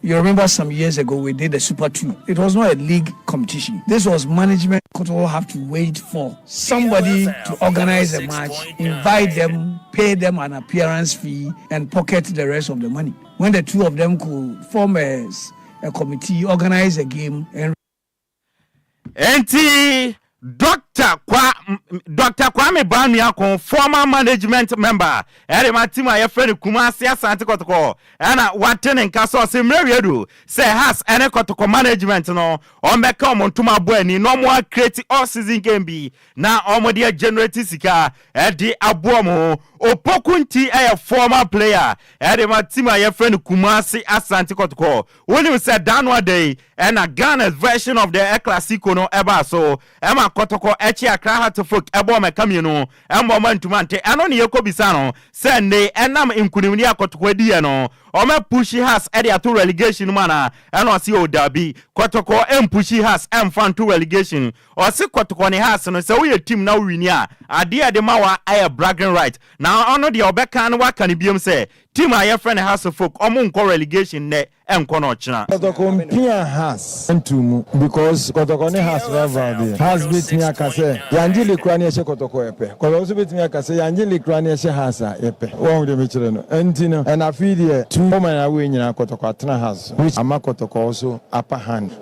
You remember some years ago we did a Super 2. It was not a league competition. This was management. Kotwo have to wait for somebody to organize a match, invite them, pay them an appearance fee, and pocket the rest of the money. When the two of them could form a committee, organize a game, and Dr. Kwame Banyako, former management member, Erimatima, your friend Kumasi Asante Kotoko, and Waten and Casso Semeredu, say has any Kotoko management no, or make come to my bweni, no more creative all season game be, now Omodia Generatisika, Eddie Abuomo, Opokunti, a former player, Erimatima, your friend Kumasi Asante Kotoko, when you said down one day, and a Ghana's version of the Classico no ever so, Emma Kotoko echi akra to folk ebo mekam no embo mantumante eno ne yekobisano sende enam inkunimni akotoko die no o me pushi has e dia to relegation mana eno si odabi Kotoko pushi has fan to relegation o si Kotoko ne has no se we team na wini a ade de mawa aye bragging right na ono de obeka no waka ne biem se team aye friend has folk omo nko relegation ne enko no china Kotoko mpia has entumu because Kotoko ne has rival there has bit me akase yanjili krani ehye Kotoko epe Kotoko also bit me akase yanjili krani ehye has epe won de me kire no entino and afi there two woman away nyina Kotoko atena has which ama Kotoko also upper hand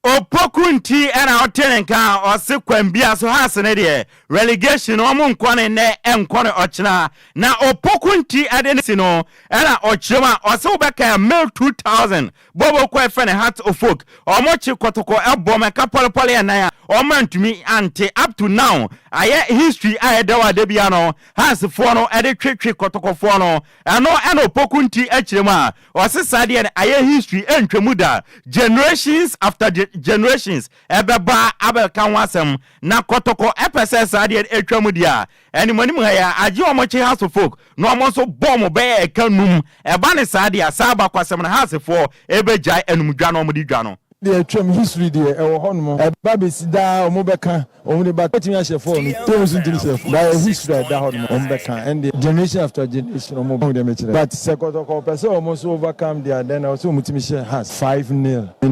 Opokunti era otenenka osekwambia so hasene de relegation omo nkwane ne enkwane ochina na Opokunti adenisi no era ochima osebeka mil 2000 bobo kwa fene heart of folk omochi Kotoko ebome kapolpole na ya omantumi ante up to now aye history aye dawa de bia no has for no ede twetwe Kotoko for no eno Opokunti echirema osesade aye history entwemuda generations after generations ebeba abelkan wasem na Kotoko epss ade etwamu dia enimani mu ya age omochi house of folk no omonso bomb be ekanum eba ne sade asaba kwasem na house for ebejai enumdwa no omudi dwa no the trim history there e wo hono eba besida omobeka omudi ba timi ahye for no teams ntimi chef by history da hono omobeka and the generation after generation omobo dem chire but Kotoko person almost overcome there then also omutimi share has 5-0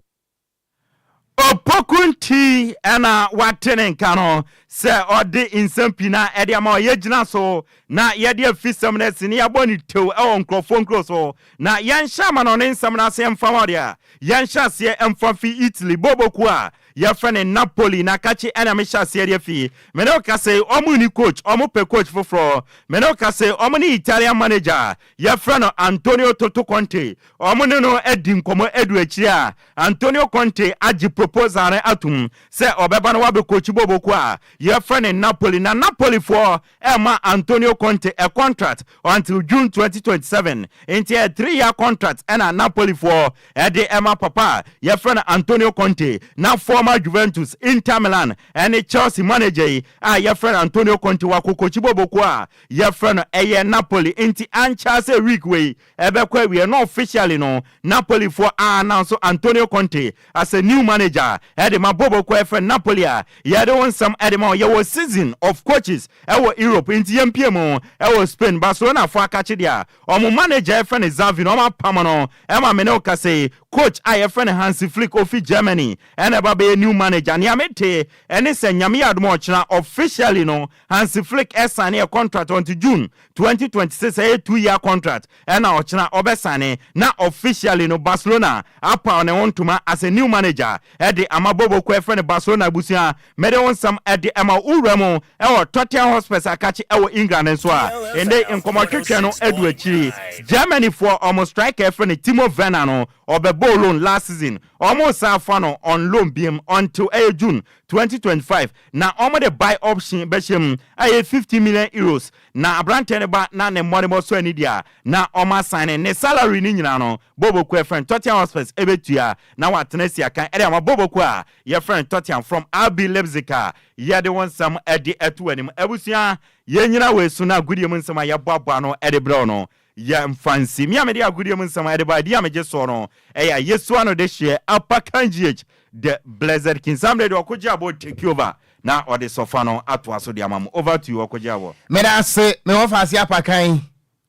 opokunti ana watene nkano se ode insempina ede ama yegina so na yede afisam na sini aboni tew e onkrofo nkroso na yansha ma no ne nsam na se mfama dia yansha se emfa fi Italy boboku a yefene Napoli na kachi ana mesha se dia fi mene o kase omuni coach omupe coach foforo mene o kase omuni Italian manager yefrano Antonio Toto Conte omuni no edi nkomo edu akiri a Antonio Conte agi proposal atum se obeba no wabe coach boboku a yefrane Napoli na Napoli for ema Antonio Conte a contract until June 2027 into a 3-year contract and Napoli for ede ema papa yefrane Antonio Conte na former Juventus, Inter Milan and Chelsea manager yefrane Antonio Conte wa coach boboku a yefrane eye Napoli into Anchase week way ebekwa we no officially no Napoli for announce Antonio Conte as a new manager ede ma boboku yefrane Napoli a yede won some edema your season of coaches ewo Europe into MPM ewo Spain Barcelona for akachi dia omo manager friend Xavi no ma pamano ema mene say coach friend Hansi Flick of Germany and eba be new manager ni amete ene se nyame admo china officially no Hansi Flick sign a contract until June 2026 a 2-year contract and na ochina obesane na officially no Barcelona apa on wontuma as a new manager ede amabobo ko friend Barcelona busia mede won some ede ama uramo ewo Tottenham Hotspur akachi ewo England nso a ende enkomotwetwe no edu akiri Germany for almost striker friend Timo Werner no obebo loan last season almost afano on loan bim until June 2025 na the buy option beshem 50 million euros na abrante ne ba na ne money mo so ani dia na sign ne salary ni nyina no bobo ku friend Tottenham Hotspur ebetua na watena kan ede ama bobo ku a your friend Tottenham from RB Leipzig ye de won some ede etu anim ebusia ye nyina we so na gudie mun sama ya boabo no ede bro no ya mfansi mi amede agudie mun sama ede ba dia meje so no eya yesu ano de share apakanjh the blessed king Sammy de Okogyeabour take over na ode sofano ato aso de amam over to you Okogyeabour me da se me wo fa se apakan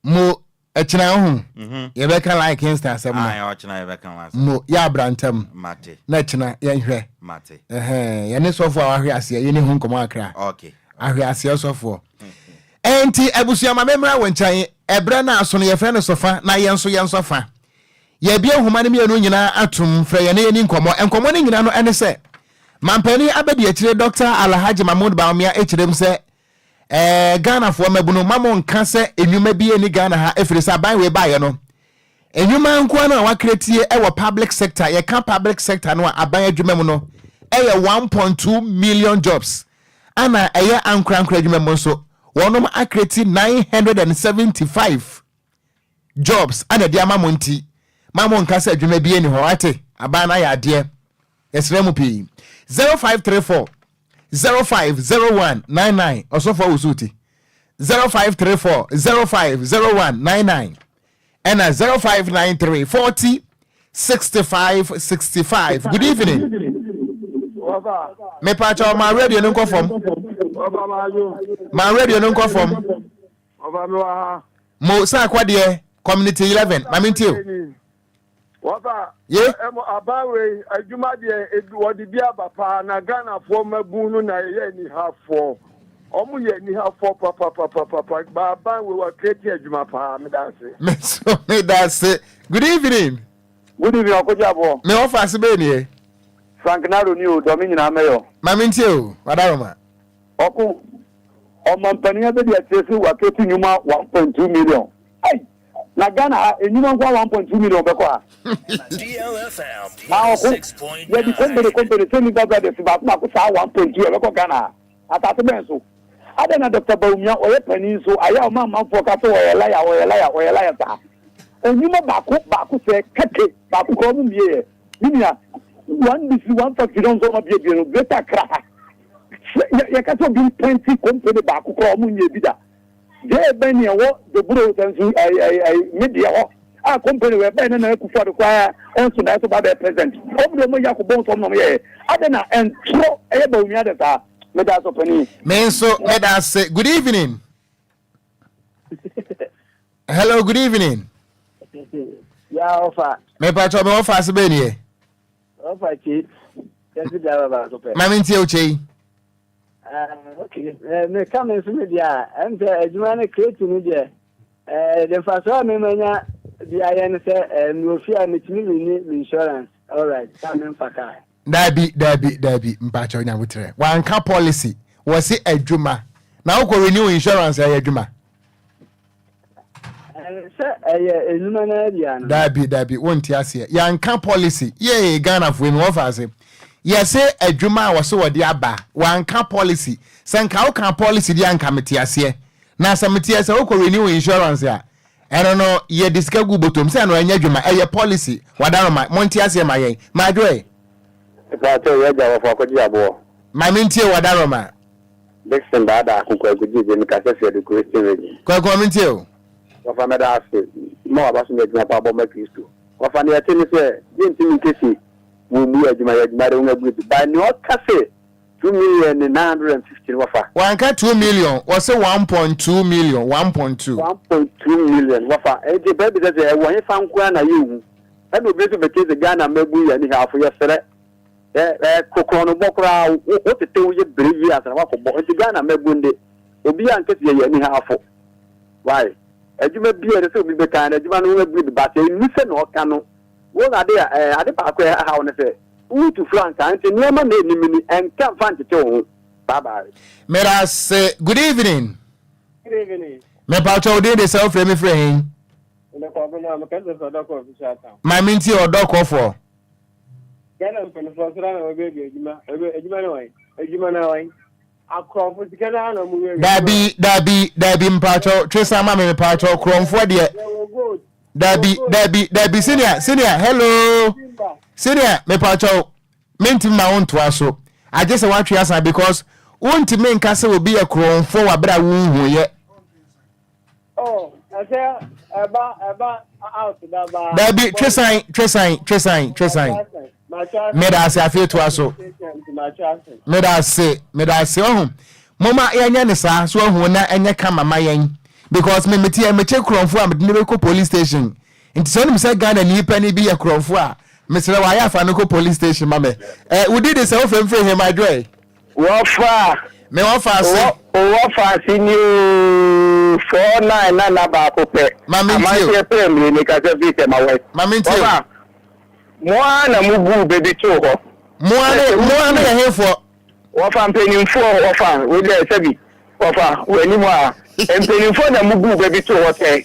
mo echina ho ye be kan like insta asem no ah ochina ye be kan was mo ya brantam mate na echina ye hwe mate ye ne sofo ahwe ase ye ne hu nkomo akra okay ahwe ase sofo enti abusuama memra woncan ebre na aso no ye fre no sofa na ye nso fa ye bia huma ne mienu nyina atum fra ye ne ye ni nkomo enkomo ne nyina no ene se mampani abedi akire Dr. Alhaji Mahmoud Baumia ekirem se Ghana fo mabuno mamo nka se enwuma bi eni Ghana ha efirisa ban we baye no enwuma nko na wa create e public sector ye kan public sector no aban adwuma mu no 1.2 million jobs ana eye ankra adwuma mu so wonom akreti 975 jobs ana dia mamonti mamo nka se adwuma bi eni ho ate aban na ya de esremu pi 0534 050199 also for usuti 0534 050199 and 0593 40 65 65. Good evening. Me pacha my radio no confirm. My radio no confirm. Mo sa Kwadwo community 11. I mean you. Waba yeah abawe adwuma de wodi bia bapa na Ghana fo mabunu na ye ni hafo omu ye ni hafo papa baba we wa create adwuma pa me dance good evening Okogyeabour me offer se be ni Frank Naro ni o do me nyina meyo mamenti o wadaroma oku o mampania be de atese wa create nyuma 1.2 million ai na Ghana enyuma kwa 1.2 million bekwa DLFM 6.9 ya di company semi baba de ba kuma ko sa 1.2 bekwa Ghana atatu benso ada na Dr. Baumia oye pani so aya o mama fo ka so oye laya ta enyuma ba ko se kete ba ko ko mu biye binia one bisi one factory don so ma biye no beta kra ya ka so bi 20 company ba ko ko mu nye bida de beni wo de buro sensu media wo a company we beni na kufa de kwa onso na so ba be present obudo mo ya ko bon so no ye adena entro e ba umia de ta me da so pani me so me da say good evening. Hello, good evening. ya ofa me pacha me offer se be ni ofa chi Maminti Oche. Okay. Me come in media and you want to create media. The first one, the IN say, no fear, insurance. All right, come in for car. Dabi, Mpacho Nyamutre. One car policy was it a Juma. Now go renew insurance a Juma. Dabi, won't you see? Young car policy, yea, Ghana for him offers him. Yes, a Juma was so a diaba. One car policy. Sanka car policy, the uncommittees here. Now some materials are renew insurance here. I don't know, ye discuss Gubotum, San or Juma, a policy. What are my Montias, my way? My minty, what are my Dixon Dada, who could give him Cassia the Christian. Quacomintil. Of another aspect, more about the Papa Makistu. Of an attorney, didn't see. Will be a Juma by no cafe. 2,950,000 wafa. One cat 2 million. Was a 1.2 million. 1.2. 1.2 million wafa. The baby that I want found Kwana you. I will be able to the Ghana maybe and half yesterday. Kokono Bokra, what the 2 years, 3 years, and what about the Ghana Mebundi? Obi and Ketty any half. Why? As you may be a little bit kind of one will be the battery, listen or canoe. What are they at the park where how to say? Who to Frank and never made me and can't find the tone. Bye bye. May I say good evening? Good evening. Me Pacho did the self frame frame. My minty or dog for. Dabi Mpacho, Tresa Mammy Pacho, Chrome for dear. Dabi, senior, hello. Senior, me Pacho, minty my own twaso. I just want to ask because one to main castle will be a chrome for a better wound yet. Oh, I say about out. Dabi, Tresign. Made I say, I feel to us so. Made I say, oh, Mama, Yanisa, so who na enya kama mayen. Because me check Cronfua, but never go police station. And some say Ghana ni penny be a Cronfua. Mr. Waya Fanuko police station, mamma. We did this off and free him, my joy. Wafa. Me wafa say. Wafa sinu 499 ba ko pe. Mama, I pay me make a visit my wife. Mama, Mwana mugu baby to. Mwana here for. Wafa penny for wafa. We there sabi. Wafa we ni mwa. Penny for na mugu baby to hotel.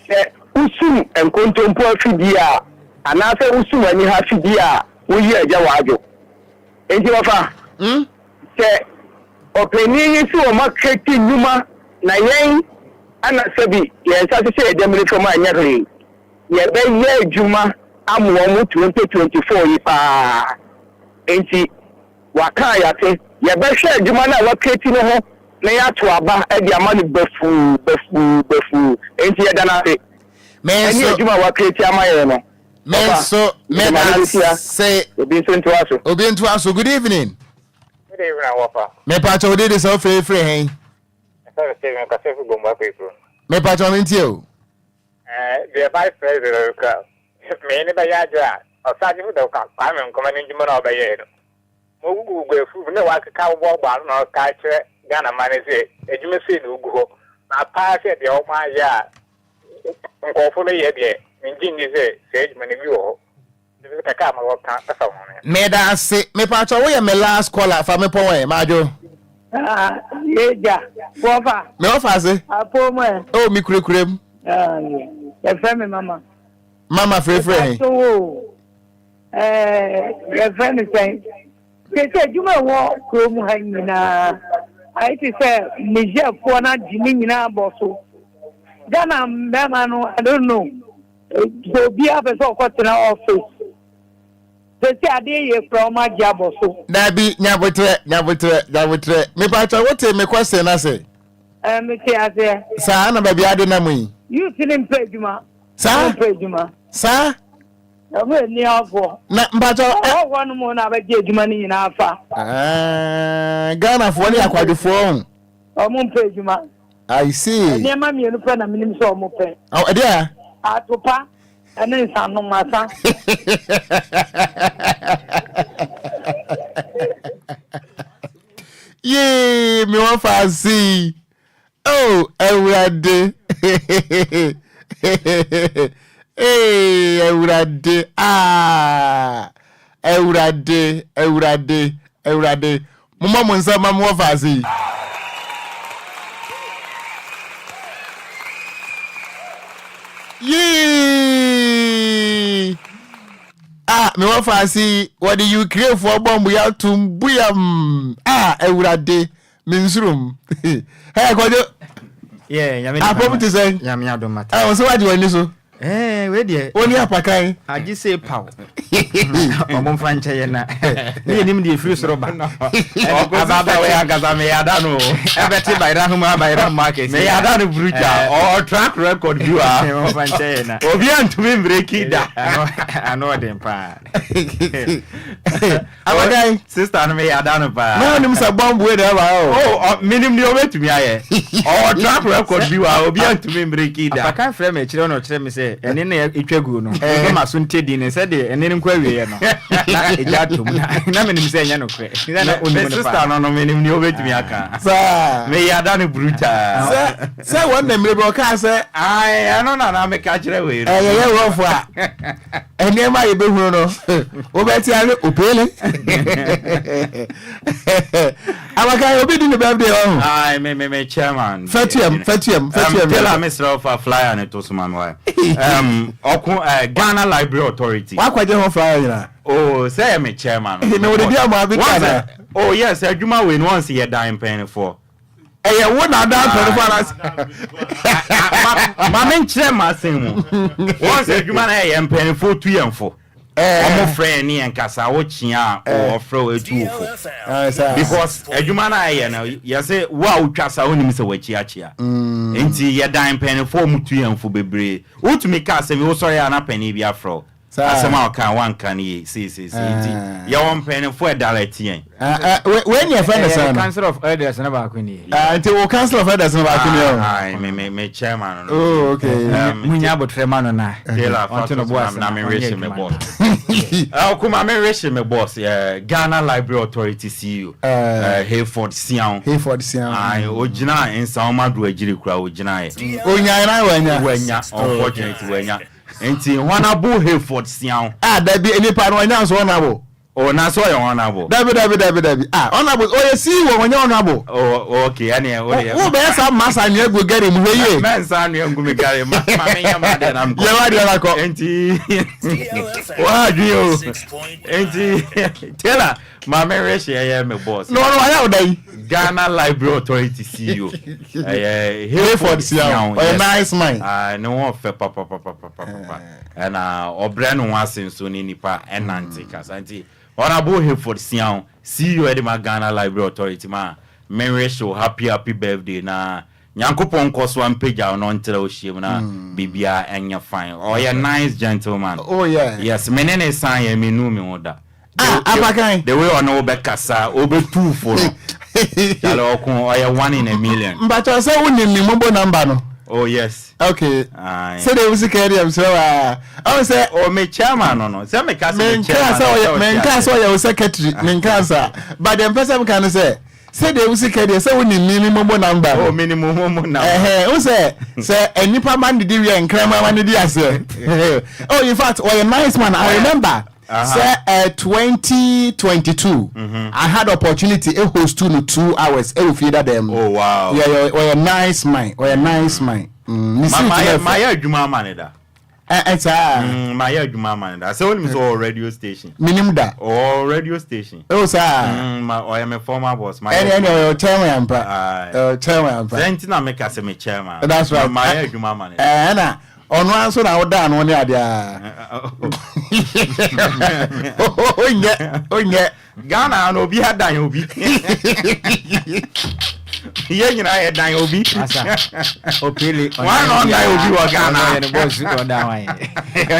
Se usum en kontompo afidia. Anase usum ani ha fidia. We ye aja wajo. Enti wafa. Se opinion si o marketing numa na yen ana sabi yen sa se demre from anyare. Ye be ye juma amu 2024 yi pa. Enti waka ya te ye be hwe juma na marketing no ho na ya to aba e dia mani befu. Enti ye dana te. Men so juma marketing amaye no. Men so say obi ntu aso. Good evening. Good evening, Wafa. Me Pacho did this off free hey. Me Pacho minti o. The vice president me ni ba ya ja. O sa ji do ka pa me nko mani njimo na obaye no. Mo gugu gwefu ne wa ka wo gba no ka kire Ghana man say ejime sei no gugu ho. Na pa se de o ma ya. Nko fu le ye de. Nji ni say ejime ni bi ho. Me da say me Pacho we me last caller for me poe majo. Yeah, Wafa. Me offer say. Apo mo. Oh mi kurekurem. E fe me mama. Mama free. So e fe me say. Ke juma wo krom ha nyina. Ai ti say Niger fo na jimi nyina boso. Ghana mbema no I don't know. So be a person ko tena office. They say from Okogyeabour so. Dabi nyabotre. Me Pacho what me question na say. Me say ase. Sa na baby ade na mu yi. You tin pejuma. Sa? Pejuma. Sa? We ni afọ. Na Pacho o wonu mo na be ejuma ni na afa. Ghana for ni akwadefo. O mo pejuma. I see. Ni ma mi enu pe na minim so o mo pe. Oh, e dia? Atopa. And then some no matter. Yee, me want fancy. Oh, Ewurade. Hey, Ewurade. Ah. Ewurade. Mama monsa mama want fancy. Yee. Ah, me want fancy. What do you crave for bomb we out to buyam? Ah, Ewurade. Minsurum. Hey, Kwadwo. Yeah, I promise to say. Yami don't matter. I was so what do you want Eh, where dear? Only a pakai. I just say pow. Omon franchise na. Me nim the free roba. Ababa we agaza me adano. Ebeti by Ram market. Me adano bruja or track record viewer. Omon franchise na. Obi antumi break it da. I know them pa. Abadai sister no me adano pa. No nim say bomb we there ba. Oh, minim the obetumi aye. Or track record viewer obi antumi break it da. Akan frame e kire no kire me say ene na itwagu no e ma so ntedi ne se de ene nkwa wiye no na eja tom na menim se enya no kre na onu sister no menim ni obetumi aka sa me yada no bruta se won na mre be ka se ai ano na me ka kire we ye rofu a ene ma ye behuru no obeti ale opele awaka obi di ne birthday oh ai me chairman fatiam tell am myself a flyer ne to so man why Ghana Library Authority. Why quite a flyer? Oh, say I'm a chairman. Oh, yes, a Juma win once a year dying penny for. I wouldn't have done my main chairman saying once a Juma I am penny for 2 and 4. I'm friend and Casa watching or throw a 2 because a Jumana I know, you say, wow, Casa only Mr. Wachiachia. Ain't he a dime penny for Mutu and for Bebre? Who to make us and also an penny be afro. Somehow can one can ye see, your one penny for $1. When your friend is a council of elders and about Queenie. Until council of elders and about Queenie. I may chairman. Oh, okay. Munyabo Treman and I. I'm racing my boss. I'll come, I'm racing my boss. Ghana Library Authority CEO. Hayford Sian. I Ojina and Saumadu Ejirikra Ojina. Wenya, unfortunately, Wenya. Enti honorable Hayford Sian. There be any part when now honorable. Oh, na so honorable. David. Honorable. Oh, you see when you honorable. Oh, okay. Who be some massa and you go get him wey. Man san you go me carry ma me yama dey am. You wa dey like enti. Wa do you. Enti tell her my marry share me boss. No, I dey. Ghana Library Authority CEO. Hayford Sian. Oh, nice man. No one fe papa. And obre no wan senso ni nipa enante kasanti. Honorable Hayford Sian, CEO at the Ghana Library Authority, ma. Merry show, happy birthday, na. Nyankopon cost 1 page on until she na Bibia and you're fine. Oh, you're nice gentleman. Oh, yeah. Yes, menene sign ye me no me order. Apakai. The way on over Kasa, over 2 for. Hello, or you're 1 in a million. But I say, we need mobile number, no. Oh, yes. Okay. So they will see carry so I say oh me chairman no say me cast me chairman men cast your secretary men cast but the person can say they will see carry so we need minimum number oh minimum number who say any man did we and crime man did say oh in fact a nice man I remember say 2022 I had opportunity to host 2 hours I will feed them. Oh wow. Yeah, a nice man. My Juma man da. It's my Juma man da. So only so radio station. Minimum da. Oh radio station. Oh sir. I am a former boss. My chairman chairman. Sentina make us me chairman. That's right. My Juma man. Na on one so now down one there. Oh yeah. Ghana no be had dan obi. Yen you na dan obi. Asa. Opele. One on dan obi wa Ghana. Na boss o dan wan.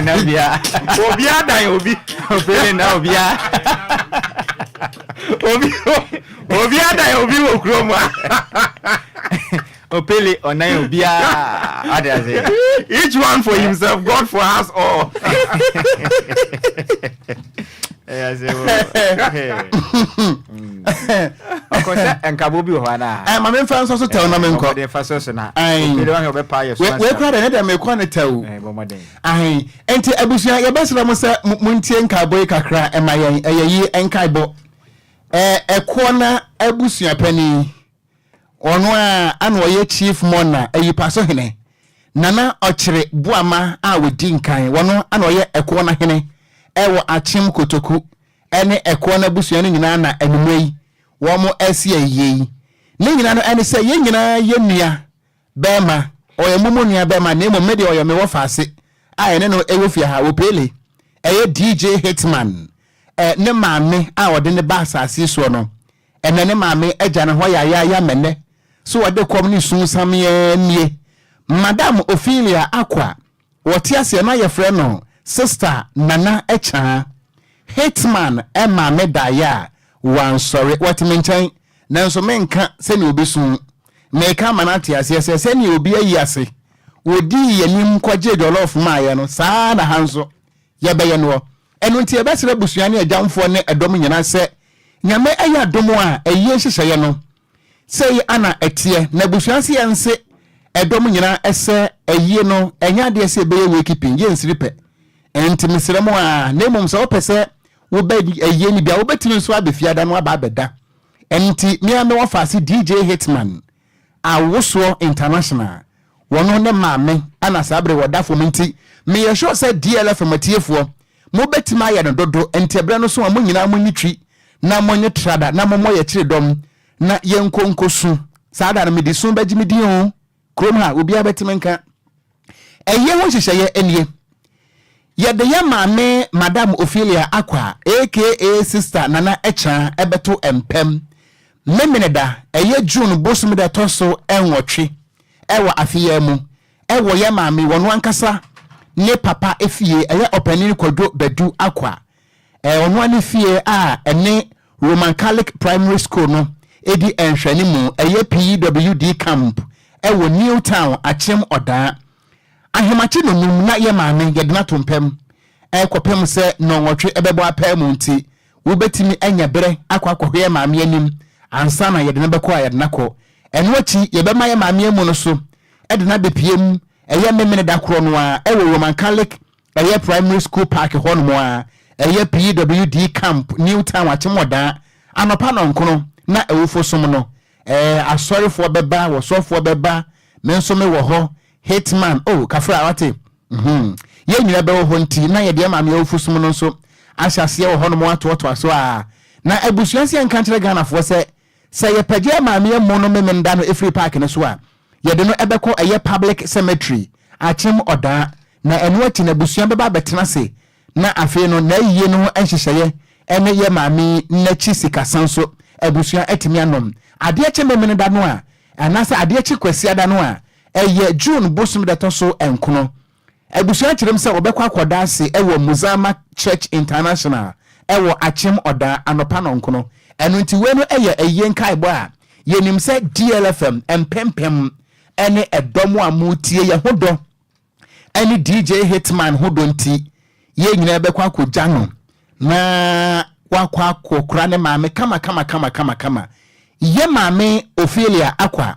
Na bia. Obi dan obi. Opele na obi a. Obi dan obi wo krom a. Opele onan obi a. Each one for himself, God for us all. akose enkabo bi ho ana ma me fa so taw na me nko de fa so na we kra de na me ko na taw ai enti abusuan ye besra mo se muntie nkabo kakra e ma yen eyeyi enkaibo eko na abusuan pani ono a ana oye chief mona eyi paso hene nana ochire buama a wodi nkan wono ana oye eko na hene ewo achim kotoku ene eko na abusuan nyina na anumei wo mo asie yeyi ne nyina no ene se ye nyina ye nua bema oye mumu nua bema na emo mede oye me wo faase a ene no ewo fia ha wo pele eye DJ Hitman ne maame a ode ne ba asase so no ene ne maame agya ne ho ya menne so ode kom ne sun samye nie Madam Ophelia Akwa wote ase na ye frɛ no sister Nana Echa Hitman maame daya wan sorry what menchen nanso menka se ne obesun meka manate ase se ne obi ayi ase wodi yanim kwaje jollof maaye no saa na hanso ye beye no eno ntie besere busuane agyamfo ne edom nyina se nyame aya domo a eye hyehye no sei ana etie na busuanse yense edom nyina ese eye no enya de ese beye we keeping ye nsiripe enti misremo a nemum so pese wo ba eye ni bia wo betimi so abefiada no aba abeda enti mia me wo faase DJ Hitman awoso international wono ne maame ana sabre wodafo minti me ye sure say DLFM atiefo mo betima ya no dodo enti ebre no so mo nyina mo nyitwi na mo nyetrada na mo ye kire dom na yenkonkosu saada na medi so bagimi di o krom ha obi abetima nka eye wo hyehyeye enie ye de ya maame Madam Ophelia Akwa aka sister Nana Echa ebeto empem memeneda eye June bosum de toso enwotwe ewo afiya mu ewo ye maame wono ankasa ne papa efie eye opening Kwadwo Bedu Akwa ono ani fie a ene Roman Catholic Primary School no edi enhwani mu eye PWD camp ewo Newtown Achim Oda ahemachi no num na ye maame ye de na tompem ekopem se no nwotwe ebebo apam nti wo betimi anya bere akwakohwe maame anim ansa na ye de na beko a ye de na ko eno achi ye be ma ye maame amu no so e de na bepiem eye memene da kro no a ewo Roman Catholic eye Primary School Park ho no mo a eye PWD camp Newtown Achimoda anopa no nkono na ewofo som no asorefo beba wo sofo beba menso me wo ho Hitman kafra wate ye nyina be wo ho nti na ye de maame ewofo som no so ahyase wo ho no mo atoto aso a na abusuansi enka kire Ghana fo se ye pagye maame amu no memenda no efri park ne so a ye de no ebeko eye public cemetery Achim Oda na eno ati na abusuan beba betena se na afi no na yiye no enhyehyeye ene ye maame na chi sika sanso abusuan atimi anom ade eche memene da no a anasa ade eche kwasi da no a eye June bosum de toso enkono abusuan kirem se obekwa akoda ase ewo Muzama Church International ewo Achim Oda anopa no nkono eno nti we no eye eyenkai bo a yenim se DLFM empempem ene edomo amutie ye hodo ene DJ Hitman hodo nti ye nyina ebekwa akogya no na wakwa akokra ne maame kama ye maame Ophelia Akwa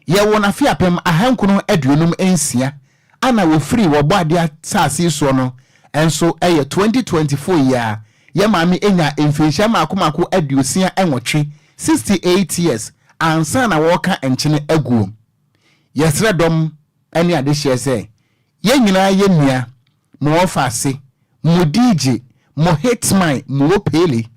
ye wona fiapem ahankuno aduonum ensia ana wo free wo boade asase so no enso eye 2024 ya ye maame enya emfehia makomako aduosia enwotwe 68 years ansa na woka enchene aguo yesre dom ene ade hye se ye nyina ye nua mo ofase mo DJ mo Hitman mo pele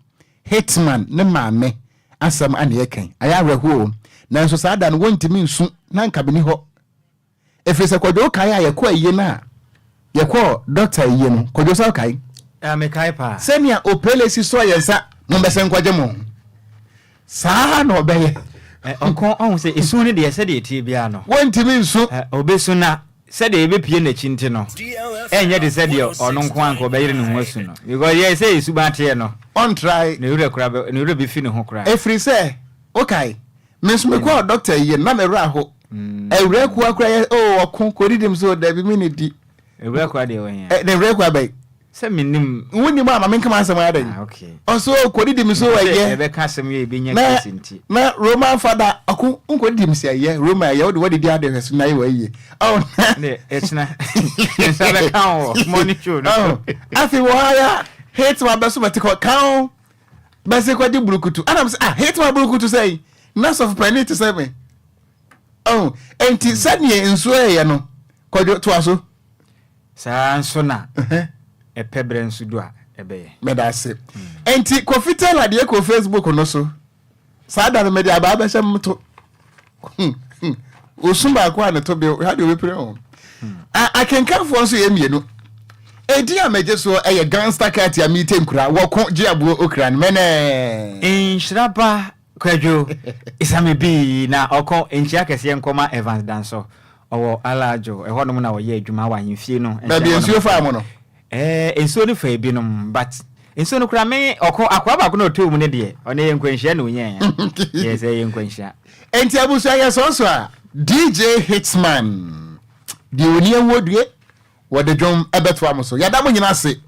Hitman ne maame asam ane yeken aya reho nanso saada no wontimi nsu na nka beni ho efese Kwadwo kai a yekọ aye na yekọ doctor aye no Kwadwo sa kai me kai pa senia opele si so yensa mo besen kwaje mo saa na obeye onko on se esu ne de se de tie bia no wontimi nsu obesu na se de ebe pie na chinti no enye de se de ono nko anko obeyire ne ho asu no because ye se esu ba tie no on try ne ure kura ne ure bi fi ne ho kura efri se okay mesme kwa doctor ye na me ra ho ewre kwa kura ye okon koridim so da bi minidi ewre kwa de won ne ewre kwa bai Se minim woni ma ma menka asem adan okay also kodi dim so waye e be ka asem ye bi nya case nti na Roman father aku nkodi dim se ye Roma ye wo de dia de hweso na ye waye oh ne echna sabe kan money show no afi wo haya hate ma beso matiko kan bese kwadi burukutu anam say hate ma burukutu say nurse of penny to say me oh enti sanye nso ye no kwadwo to aso sa nso na epebre nso do a ebeye medase enti kofitela de ko Facebook no so sada no media ba ba shem to osumba kwa ne to be ha de we pre on akenkanfo nso ye mienu edi ameje so eye gangster cat ya meeting kura wo Okogyeabour Ocran Nhyiraba Kwadwo Sammy bi na oko enchia kese nkoma Evans Danso owo alajo ehọ no na wo ye adwuma wa hemfie no na bi ensuo fa mo no ensuo no fa bi no but ensuo no kura me oko akwa ba ko na otu mu ne de one ye nkwanhia na onye ya yes ye nkwanhia enti abuso ya so a DJ Hitman di oni awodue wo de dwom ebeto amoso yada mo nyina se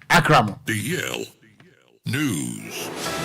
akramo DL News.